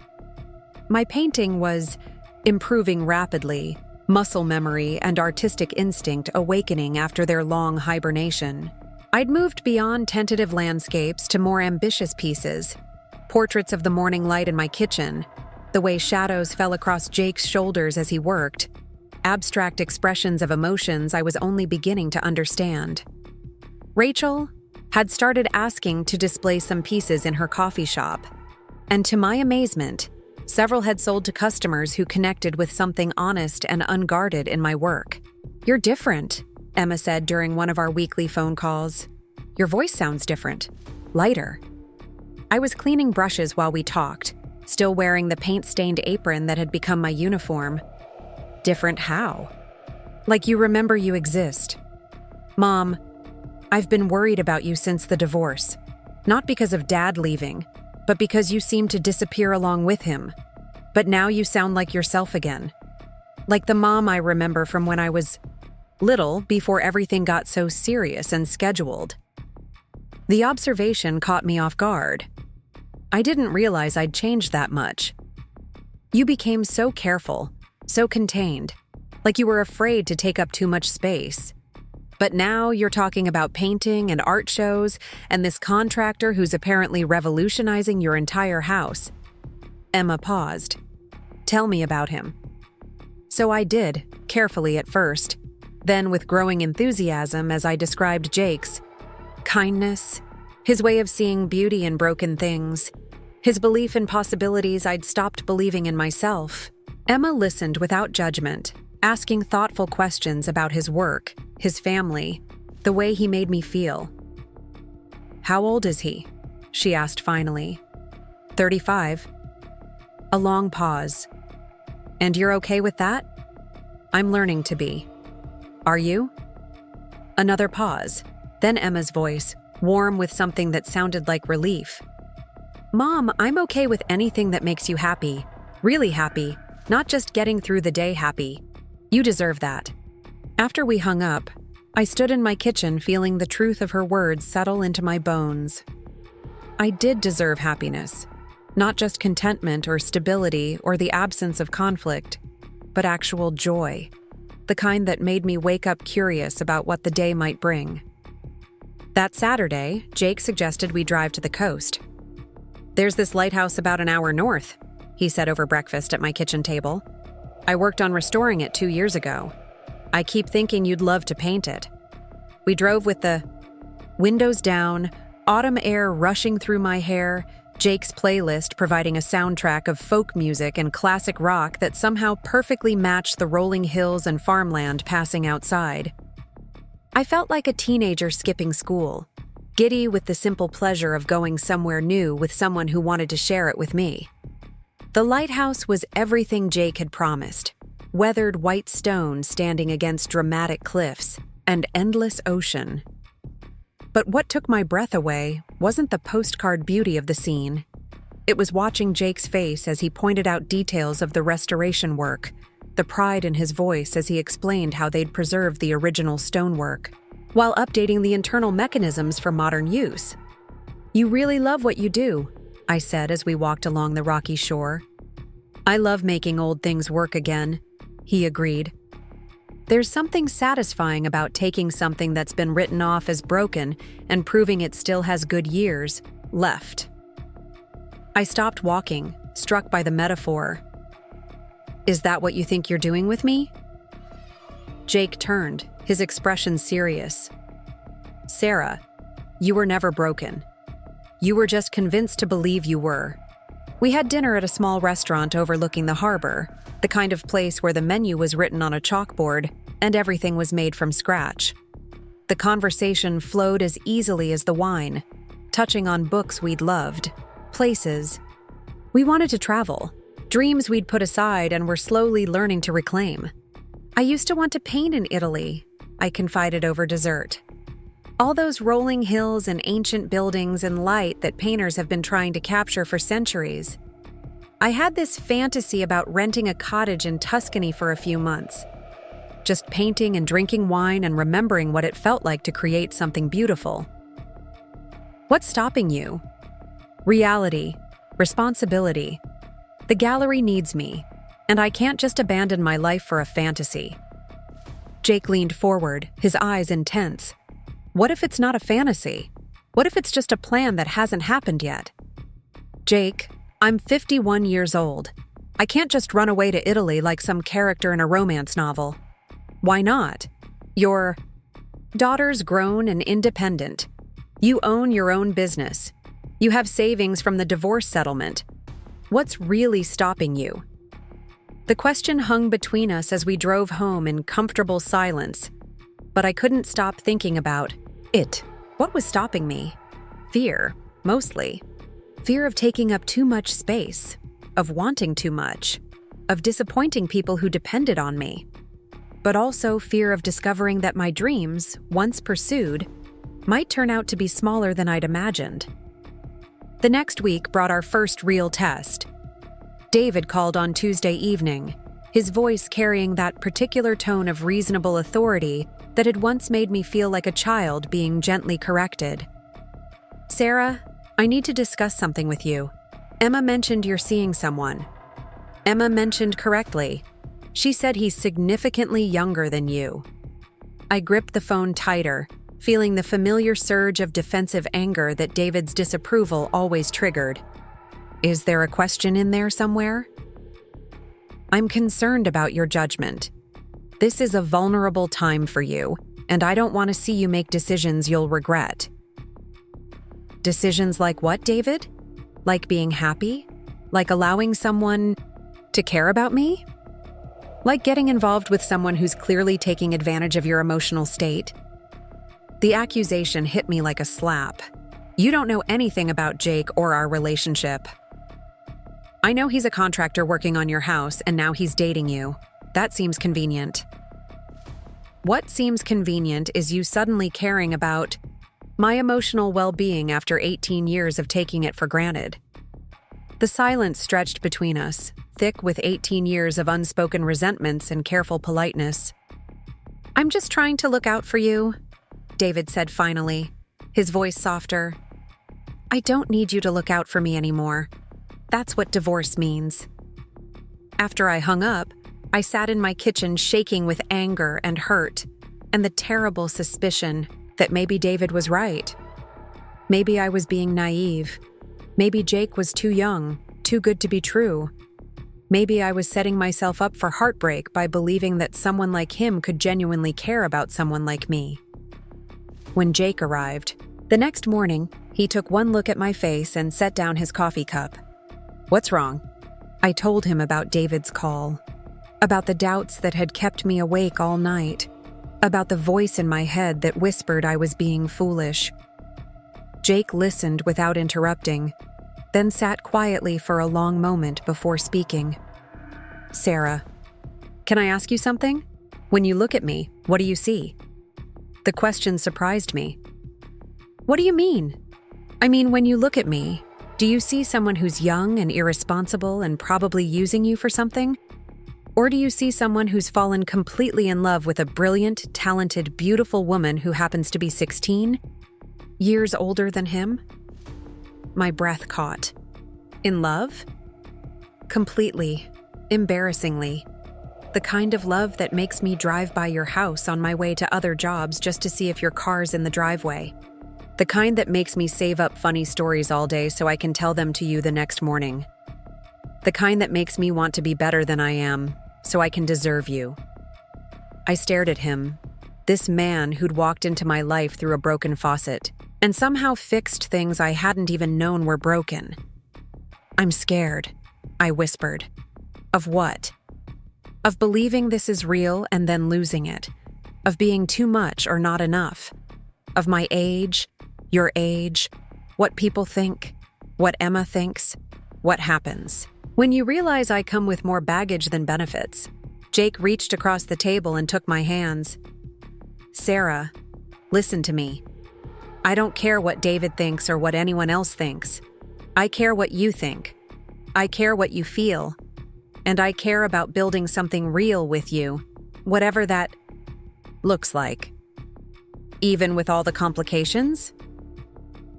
My painting was improving rapidly, muscle memory and artistic instinct awakening after their long hibernation. I'd moved beyond tentative landscapes to more ambitious pieces, portraits of the morning light in my kitchen, the way shadows fell across Jake's shoulders as he worked, abstract expressions of emotions I was only beginning to understand. Rachel had started asking to display some pieces in her coffee shop, and to my amazement, several had sold to customers who connected with something honest and unguarded in my work. "You're different," Emma said during one of our weekly phone calls. "Your voice sounds different, lighter." I was cleaning brushes while we talked, still wearing the paint-stained apron that had become my uniform. "Different how?" "Like you remember you exist. Mom, I've been worried about you since the divorce. Not because of Dad leaving, but because you seemed to disappear along with him. But now you sound like yourself again. Like the mom I remember from when I was little, before everything got so serious and scheduled." The observation caught me off guard. I didn't realize I'd changed that much. "You became so careful, so contained. like you were afraid to take up too much space. But now you're talking about painting and art shows and this contractor who's apparently revolutionizing your entire house." Emma paused. "Tell me about him." So I did, carefully at first, then with growing enthusiasm as I described Jake's kindness, his way of seeing beauty in broken things, his belief in possibilities I'd stopped believing in myself. Emma listened without judgment, asking thoughtful questions about his work, his family, the way he made me feel. "How old is he?" she asked finally. 35. A long pause. "And you're okay with that?" "I'm learning to be." "Are you?" Another pause, then Emma's voice, warm with something that sounded like relief. "Mom, I'm okay with anything that makes you happy. Really happy, not just getting through the day happy. You deserve that." After we hung up, I stood in my kitchen feeling the truth of her words settle into my bones. I did deserve happiness. Not just contentment or stability or the absence of conflict, but actual joy. The kind that made me wake up curious about what the day might bring. That Saturday, Jake suggested we drive to the coast. "There's this lighthouse about an hour north," he said over breakfast at my kitchen table. "I worked on restoring it 2 years ago. I keep thinking you'd love to paint it." We drove with the windows down, autumn air rushing through my hair, Jake's playlist providing a soundtrack of folk music and classic rock that somehow perfectly matched the rolling hills and farmland passing outside. I felt like a teenager skipping school, giddy with the simple pleasure of going somewhere new with someone who wanted to share it with me. The lighthouse was everything Jake had promised: weathered white stone standing against dramatic cliffs, and endless ocean. But what took my breath away wasn't the postcard beauty of the scene. It was watching Jake's face as he pointed out details of the restoration work, the pride in his voice as he explained how they'd preserved the original stonework, while updating the internal mechanisms for modern use. "You really love what you do," I said as we walked along the rocky shore. "I love making old things work again," he agreed. There's something satisfying about taking something that's been written off as broken and proving it still has good years left. I stopped walking, struck by the metaphor. "Is that what you think you're doing with me?" Jake turned, his expression serious. "Sarah, you were never broken. You were just convinced to believe you were." We had dinner at a small restaurant overlooking the harbor, the kind of place where the menu was written on a chalkboard and everything was made from scratch. The conversation flowed as easily as the wine, touching on books we'd loved, places we wanted to travel, dreams we'd put aside and were slowly learning to reclaim. "I used to want to paint in Italy," I confided over dessert. "All those rolling hills and ancient buildings and light that painters have been trying to capture for centuries. I had this fantasy about renting a cottage in Tuscany for a few months. Just painting and drinking wine and remembering what it felt like to create something beautiful." "What's stopping you?" "Reality. Responsibility. The gallery needs me, and I can't just abandon my life for a fantasy." Jake leaned forward, his eyes intense. "What if it's not a fantasy? What if it's just a plan that hasn't happened yet?" "Jake, I'm 51 years old. I can't just run away to Italy like some character in a romance novel." "Why not? Your daughter's grown and independent. You own your own business. You have savings from the divorce settlement. What's really stopping you?" The question hung between us as we drove home in comfortable silence, but I couldn't stop thinking about it. What was stopping me? Fear, mostly. Fear of taking up too much space, of wanting too much, of disappointing people who depended on me. But also fear of discovering that my dreams, once pursued, might turn out to be smaller than I'd imagined. The next week brought our first real test. David called on Tuesday evening, his voice carrying that particular tone of reasonable authority that had once made me feel like a child being gently corrected. "Sarah, I need to discuss something with you. Emma mentioned you're seeing someone." Emma mentioned correctly. She said he's significantly younger than you. I gripped the phone tighter, feeling the familiar surge of defensive anger that David's disapproval always triggered. Is there a question in there somewhere? I'm concerned about your judgment. This is a vulnerable time for you, and I don't want to see you make decisions you'll regret. Decisions like what, David? Like being happy? Like allowing someone to care about me? Like getting involved with someone who's clearly taking advantage of your emotional state? The accusation hit me like a slap. You don't know anything about Jake or our relationship. I know he's a contractor working on your house, and now he's dating you. That seems convenient. What seems convenient is you suddenly caring about my emotional well-being after 18 years of taking it for granted. The silence stretched between us, thick with 18 years of unspoken resentments and careful politeness. I'm just trying to look out for you, David said finally, his voice softer. I don't need you to look out for me anymore. That's what divorce means. After I hung up, I sat in my kitchen shaking with anger and hurt, and the terrible suspicion that maybe David was right. Maybe I was being naive. Maybe Jake was too young, too good to be true. Maybe I was setting myself up for heartbreak by believing that someone like him could genuinely care about someone like me. When Jake arrived, the next morning, he took one look at my face and set down his coffee cup. What's wrong? I told him about David's call, about the doubts that had kept me awake all night, about the voice in my head that whispered I was being foolish. Jake listened without interrupting, then sat quietly for a long moment before speaking. Sarah, can I ask you something? When you look at me, what do you see? The question surprised me. What do you mean? I mean, when you look at me, do you see someone who's young and irresponsible and probably using you for something? Or do you see someone who's fallen completely in love with a brilliant, talented, beautiful woman who happens to be 16, years older than him? My breath caught. In love? Completely. Embarrassingly. The kind of love that makes me drive by your house on my way to other jobs just to see if your car's in the driveway. The kind that makes me save up funny stories all day so I can tell them to you the next morning. The kind that makes me want to be better than I am, so I can deserve you. I stared at him, this man who'd walked into my life through a broken faucet, and somehow fixed things I hadn't even known were broken. I'm scared, I whispered. Of what? Of believing this is real and then losing it. Of being too much or not enough. Of my age, your age, what people think, what Emma thinks, what happens. When you realize I come with more baggage than benefits, Jake reached across the table and took my hands. Sarah, listen to me. I don't care what David thinks or what anyone else thinks. I care what you think. I care what you feel. And I care about building something real with you, whatever that looks like. Even with all the complications?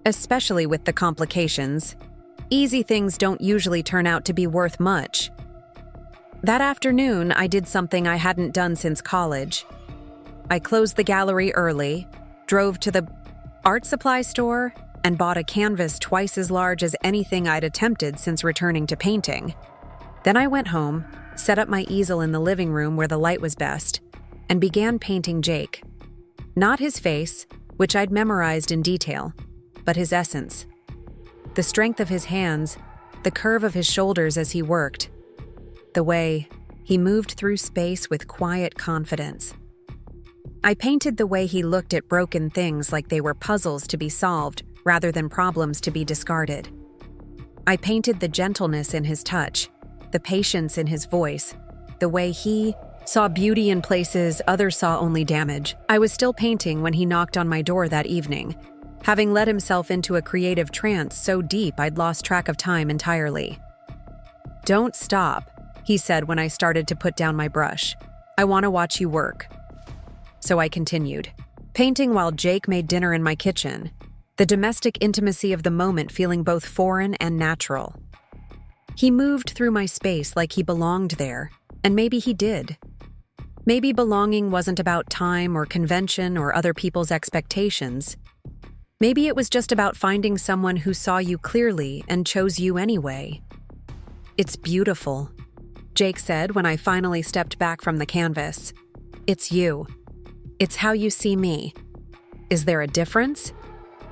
Especially with the complications. Easy things don't usually turn out to be worth much. That afternoon, I did something I hadn't done since college. I closed the gallery early, drove to the art supply store, and bought a canvas twice as large as anything I'd attempted since returning to painting. Then I went home, set up my easel in the living room where the light was best, and began painting Jake. Not his face, which I'd memorized in detail, but his essence. The strength of his hands, the curve of his shoulders as he worked, the way he moved through space with quiet confidence. I painted the way he looked at broken things like they were puzzles to be solved rather than problems to be discarded. I painted the gentleness in his touch, the patience in his voice, the way he saw beauty in places others saw only damage. I was still painting when he knocked on my door that evening, having let himself into a creative trance so deep I'd lost track of time entirely. Don't stop, he said when I started to put down my brush. I want to watch you work. So I continued, painting while Jake made dinner in my kitchen, the domestic intimacy of the moment feeling both foreign and natural. He moved through my space like he belonged there, And maybe he did. Maybe belonging wasn't about time or convention or other people's expectations. Maybe it was just about finding someone who saw you clearly and chose you anyway. "It's beautiful," Jake said when I finally stepped back from the canvas. "It's you. It's how you see me. Is there a difference?"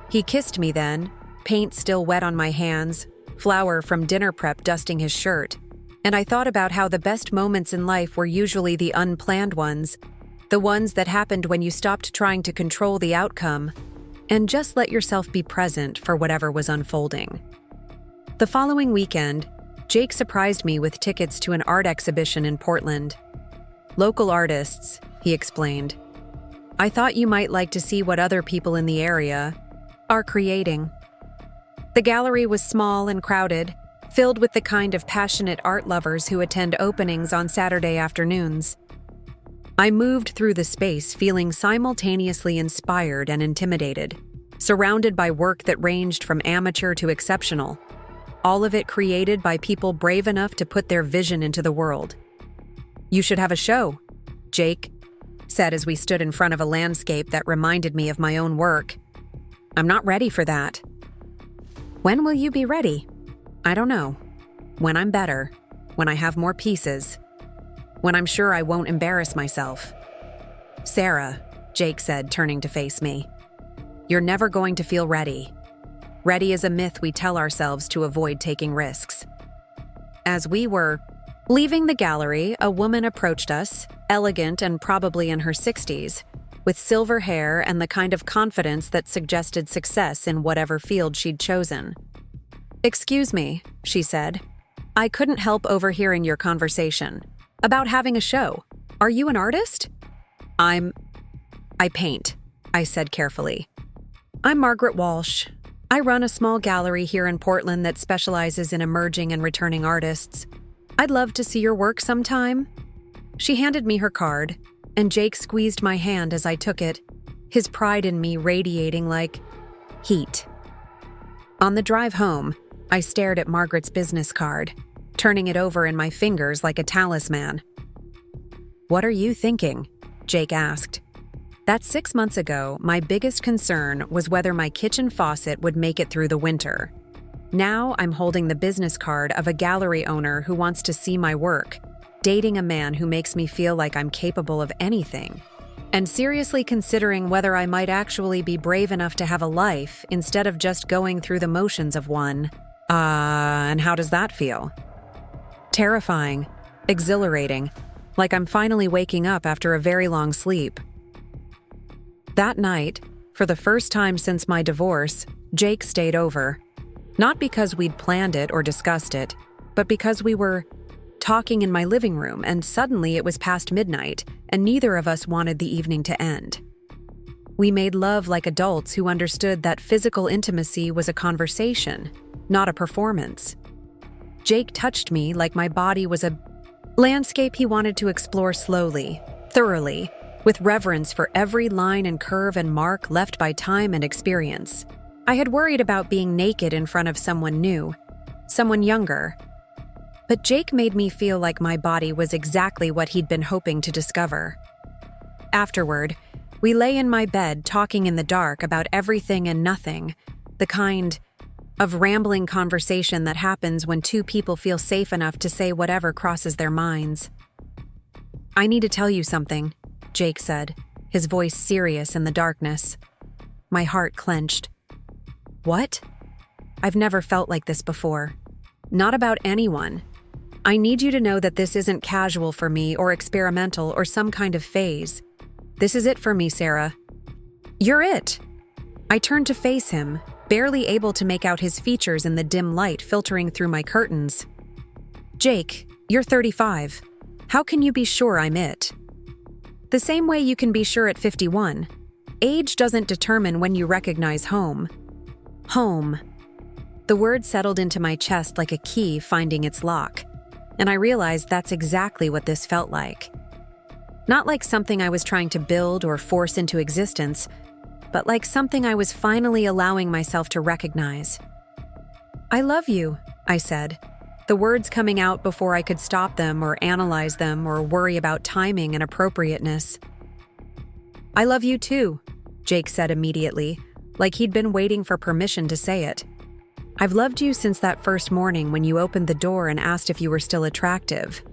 He kissed me then, paint still wet on my hands, flour from dinner prep dusting his shirt, and I thought about how the best moments in life were usually the unplanned ones, the ones that happened when you stopped trying to control the outcome and just let yourself be present for whatever was unfolding. The following weekend, Jake surprised me with tickets to an art exhibition in Portland. "Local artists," he explained. "I thought you might like to see what other people in the area are creating." The gallery was small and crowded, filled with the kind of passionate art lovers who attend openings on Saturday afternoons. I moved through the space feeling simultaneously inspired and intimidated, surrounded by work that ranged from amateur to exceptional, all of it created by people brave enough to put their vision into the world. "You should have a show," Jake said as we stood in front of a landscape that reminded me of my own work. "I'm not ready for that." "When will you be ready?" "I don't know. When I'm better. When I have more pieces. When I'm sure I won't embarrass myself." "Sarah," Jake said, turning to face me, "you're never going to feel ready. Ready is a myth we tell ourselves to avoid taking risks." As we were leaving the gallery, a woman approached us, elegant and probably in her 60s, with silver hair and the kind of confidence that suggested success in whatever field she'd chosen. "Excuse me," she said. "I couldn't help overhearing your conversation about having a show. Are you an artist?" I paint," I said carefully. "I'm Margaret Walsh. I run a small gallery here in Portland that specializes in emerging and returning artists. I'd love to see your work sometime." She handed me her card, and Jake squeezed my hand as I took it, his pride in me radiating like heat. On the drive home, I stared at Margaret's business card, turning it over in my fingers like a talisman. "What are you thinking?" Jake asked. That 6 months ago, my biggest concern was whether my kitchen faucet would make it through the winter. Now I'm holding the business card of a gallery owner who wants to see my work, dating a man who makes me feel like I'm capable of anything, and seriously considering whether I might actually be brave enough to have a life instead of just going through the motions of one. And how does that feel? Terrifying, exhilarating, like I'm finally waking up after a very long sleep. That night, for the first time since my divorce, Jake stayed over. Not because we'd planned it or discussed it, but because we were talking in my living room and suddenly it was past midnight and neither of us wanted the evening to end. We made love like adults who understood that physical intimacy was a conversation, not a performance. Jake touched me like my body was a landscape he wanted to explore slowly, thoroughly, with reverence for every line and curve and mark left by time and experience. I had worried about being naked in front of someone new, someone younger. But Jake made me feel like my body was exactly what he'd been hoping to discover. Afterward, we lay in my bed talking in the dark about everything and nothing, the kind of rambling conversation that happens when two people feel safe enough to say whatever crosses their minds. "I need to tell you something," Jake said, his voice serious in the darkness. My heart clenched. "What?" I've never felt like this before. Not about anyone. I need you to know that this isn't casual for me or experimental or some kind of phase. This is it for me, Sarah. You're it. I turned to face him, barely able to make out his features in the dim light filtering through my curtains. "Jake, you're 35. How can you be sure I'm it?" "The same way you can be sure at 51. Age doesn't determine when you recognize home." Home. The word settled into my chest like a key finding its lock, and I realized that's exactly what this felt like. Not like something I was trying to build or force into existence, but like something I was finally allowing myself to recognize. "I love you," I said, the words coming out before I could stop them or analyze them or worry about timing and appropriateness. "I love you too," Jake said immediately, like he'd been waiting for permission to say it. "I've loved you since that first morning when you opened the door and asked if you were still attractive.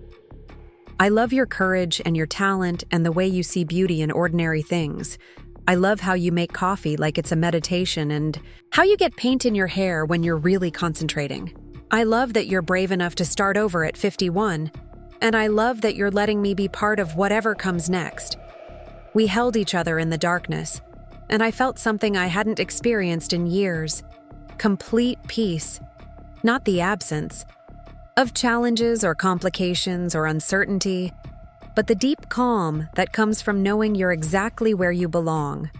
I love your courage and your talent and the way you see beauty in ordinary things. I love how you make coffee like it's a meditation and how you get paint in your hair when you're really concentrating. I love that you're brave enough to start over at 51, and I love that you're letting me be part of whatever comes next." We held each other in the darkness, and I felt something I hadn't experienced in years. Complete peace, not the absence of challenges or complications or uncertainty, but the deep calm that comes from knowing you're exactly where you belong.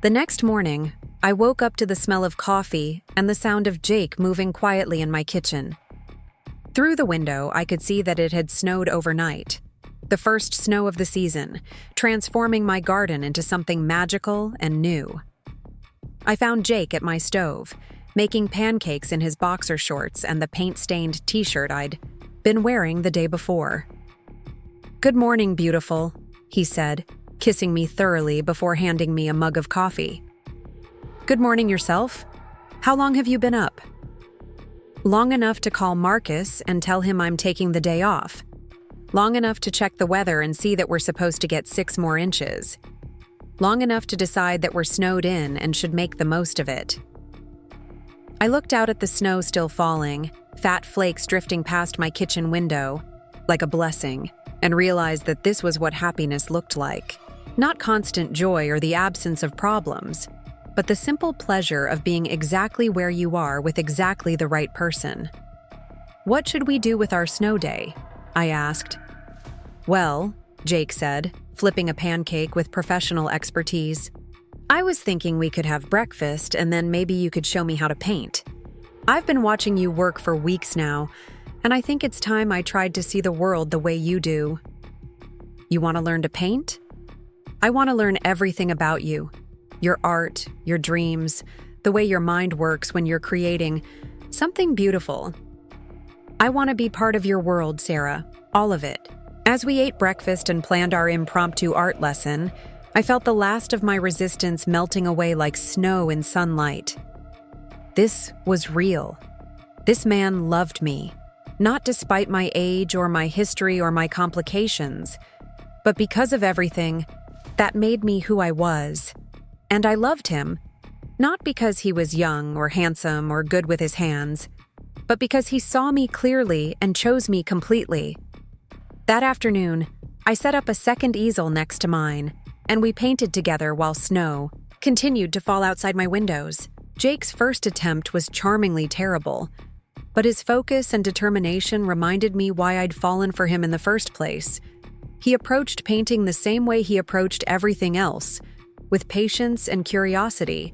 The next morning, I woke up to the smell of coffee and the sound of Jake moving quietly in my kitchen. Through the window, I could see that it had snowed overnight, the first snow of the season, transforming my garden into something magical and new. I found Jake at my stove, making pancakes in his boxer shorts and the paint-stained t-shirt I'd been wearing the day before. "Good morning, beautiful," he said, kissing me thoroughly before handing me a mug of coffee. "Good morning yourself. How long have you been up?" "Long enough to call Marcus and tell him I'm taking the day off. Long enough to check the weather and see that we're supposed to get 6 more inches. Long enough to decide that we're snowed in and should make the most of it." I looked out at the snow still falling, fat flakes drifting past my kitchen window, like a blessing, and realized that this was what happiness looked like. Not constant joy or the absence of problems, but the simple pleasure of being exactly where you are with exactly the right person. "What should we do with our snow day?" I asked. "Well," Jake said, flipping a pancake with professional expertise, "I was thinking we could have breakfast and then maybe you could show me how to paint. I've been watching you work for weeks now, and I think it's time I tried to see the world the way you do." "You want to learn to paint?" "I want to learn everything about you. Your art, your dreams, the way your mind works when you're creating something beautiful. I want to be part of your world, Sarah, all of it." As we ate breakfast and planned our impromptu art lesson, I felt the last of my resistance melting away like snow in sunlight. This was real. This man loved me, not despite my age or my history or my complications, but because of everything that made me who I was. And I loved him, not because he was young or handsome or good with his hands, but because he saw me clearly and chose me completely. That afternoon, I set up a second easel next to mine, and we painted together while snow continued to fall outside my windows. Jake's first attempt was charmingly terrible, but his focus and determination reminded me why I'd fallen for him in the first place. He approached painting the same way he approached everything else, with patience and curiosity,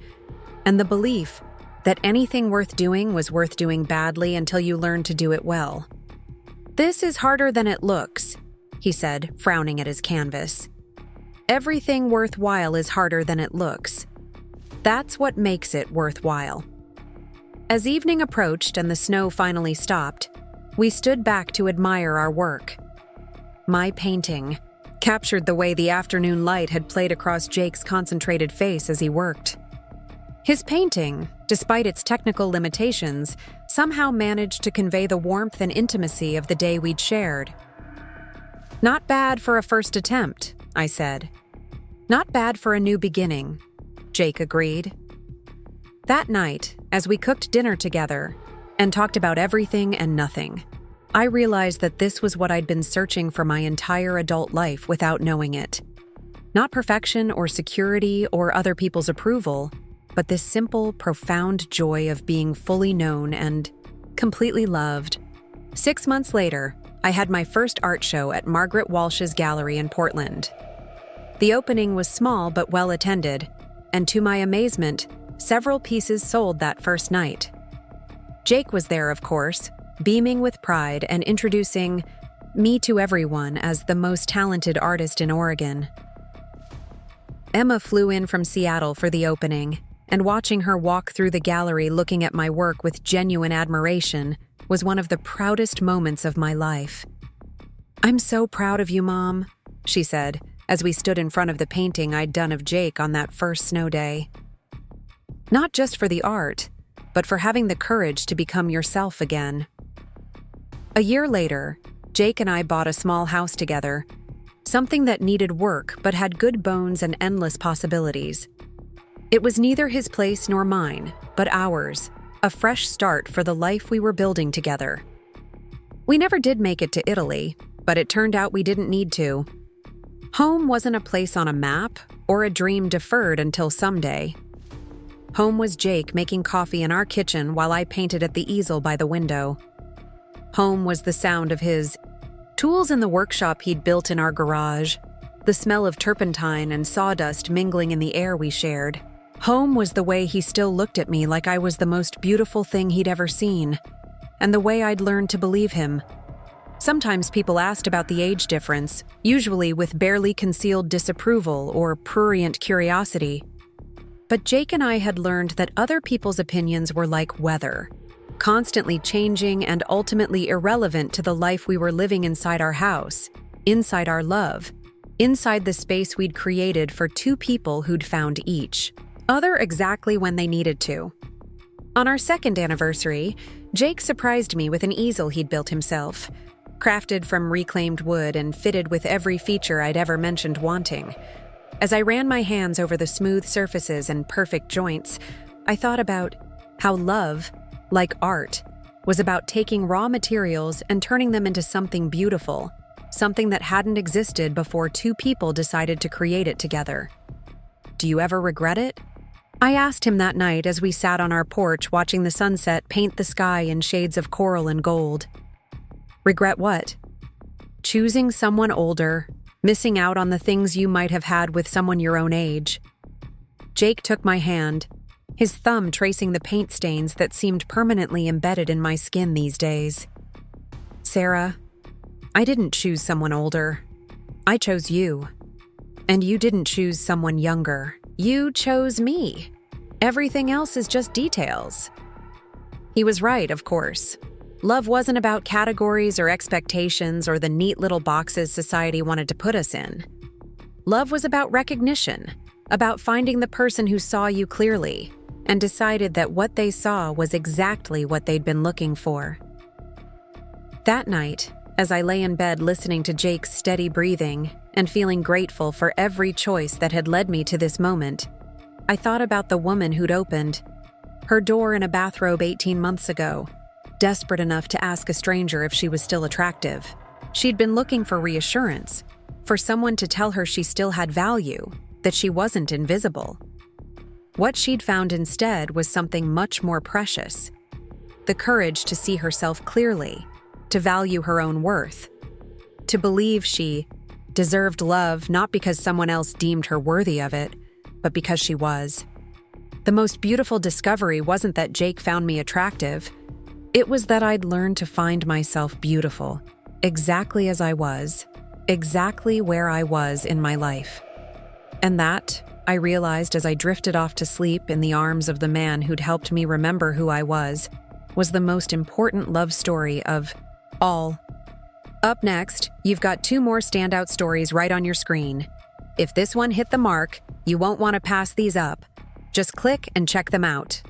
and the belief that anything worth doing was worth doing badly until you learned to do it well. "This is harder than it looks," he said, frowning at his canvas. "Everything worthwhile is harder than it looks. That's what makes it worthwhile." As evening approached and the snow finally stopped, we stood back to admire our work. My painting captured the way the afternoon light had played across Jake's concentrated face as he worked. His painting, despite its technical limitations, somehow managed to convey the warmth and intimacy of the day we'd shared. "Not bad for a first attempt," I said. "Not bad for a new beginning," Jake agreed. That night, as we cooked dinner together and talked about everything and nothing, I realized that this was what I'd been searching for my entire adult life without knowing it. Not perfection or security or other people's approval, but this simple, profound joy of being fully known and completely loved. 6 months later, I had my first art show at Margaret Walsh's gallery in Portland. The opening was small but well attended, and to my amazement, several pieces sold that first night. Jake was there, of course, beaming with pride and introducing me to everyone as the most talented artist in Oregon. Emma flew in from Seattle for the opening, and watching her walk through the gallery looking at my work with genuine admiration was one of the proudest moments of my life. "I'm so proud of you, Mom," she said, as we stood in front of the painting I'd done of Jake on that first snow day. "Not just for the art, but for having the courage to become yourself again." A year later, Jake and I bought a small house together, something that needed work but had good bones and endless possibilities. It was neither his place nor mine, but ours, a fresh start for the life we were building together. We never did make it to Italy, but it turned out we didn't need to. Home wasn't a place on a map or a dream deferred until someday. Home was Jake making coffee in our kitchen while I painted at the easel by the window. Home was the sound of his tools in the workshop he'd built in our garage, the smell of turpentine and sawdust mingling in the air we shared. Home was the way he still looked at me like I was the most beautiful thing he'd ever seen, and the way I'd learned to believe him. Sometimes people asked about the age difference, usually with barely concealed disapproval or prurient curiosity. But Jake and I had learned that other people's opinions were like weather, constantly changing and ultimately irrelevant to the life we were living inside our house, inside our love, inside the space we'd created for two people who'd found each other exactly when they needed to. On our second anniversary, Jake surprised me with an easel he'd built himself, crafted from reclaimed wood and fitted with every feature I'd ever mentioned wanting. As I ran my hands over the smooth surfaces and perfect joints, I thought about how love, like art, was about taking raw materials and turning them into something beautiful, something that hadn't existed before two people decided to create it together. "Do you ever regret it?" I asked him that night as we sat on our porch watching the sunset paint the sky in shades of coral and gold. "Regret what?" "Choosing someone older, missing out on the things you might have had with someone your own age." Jake took my hand, his thumb tracing the paint stains that seemed permanently embedded in my skin these days. "Sarah, I didn't choose someone older. I chose you. And you didn't choose someone younger. You chose me. Everything else is just details." He was right, of course. Love wasn't about categories or expectations or the neat little boxes society wanted to put us in. Love was about recognition, about finding the person who saw you clearly and decided that what they saw was exactly what they'd been looking for. That night, as I lay in bed listening to Jake's steady breathing and feeling grateful for every choice that had led me to this moment, I thought about the woman who'd opened her door in a bathrobe 18 months ago, desperate enough to ask a stranger if she was still attractive. She'd been looking for reassurance, for someone to tell her she still had value, that she wasn't invisible. What she'd found instead was something much more precious: the courage to see herself clearly, to value her own worth, to believe she deserved love not because someone else deemed her worthy of it, but because she was. The most beautiful discovery wasn't that Jake found me attractive. It was that I'd learned to find myself beautiful, exactly as I was, exactly where I was in my life. And that, I realized as I drifted off to sleep in the arms of the man who'd helped me remember who I was the most important love story of all. Up next, you've got 2 more standout stories right on your screen. If this one hit the mark, you won't want to pass these up. Just click and check them out.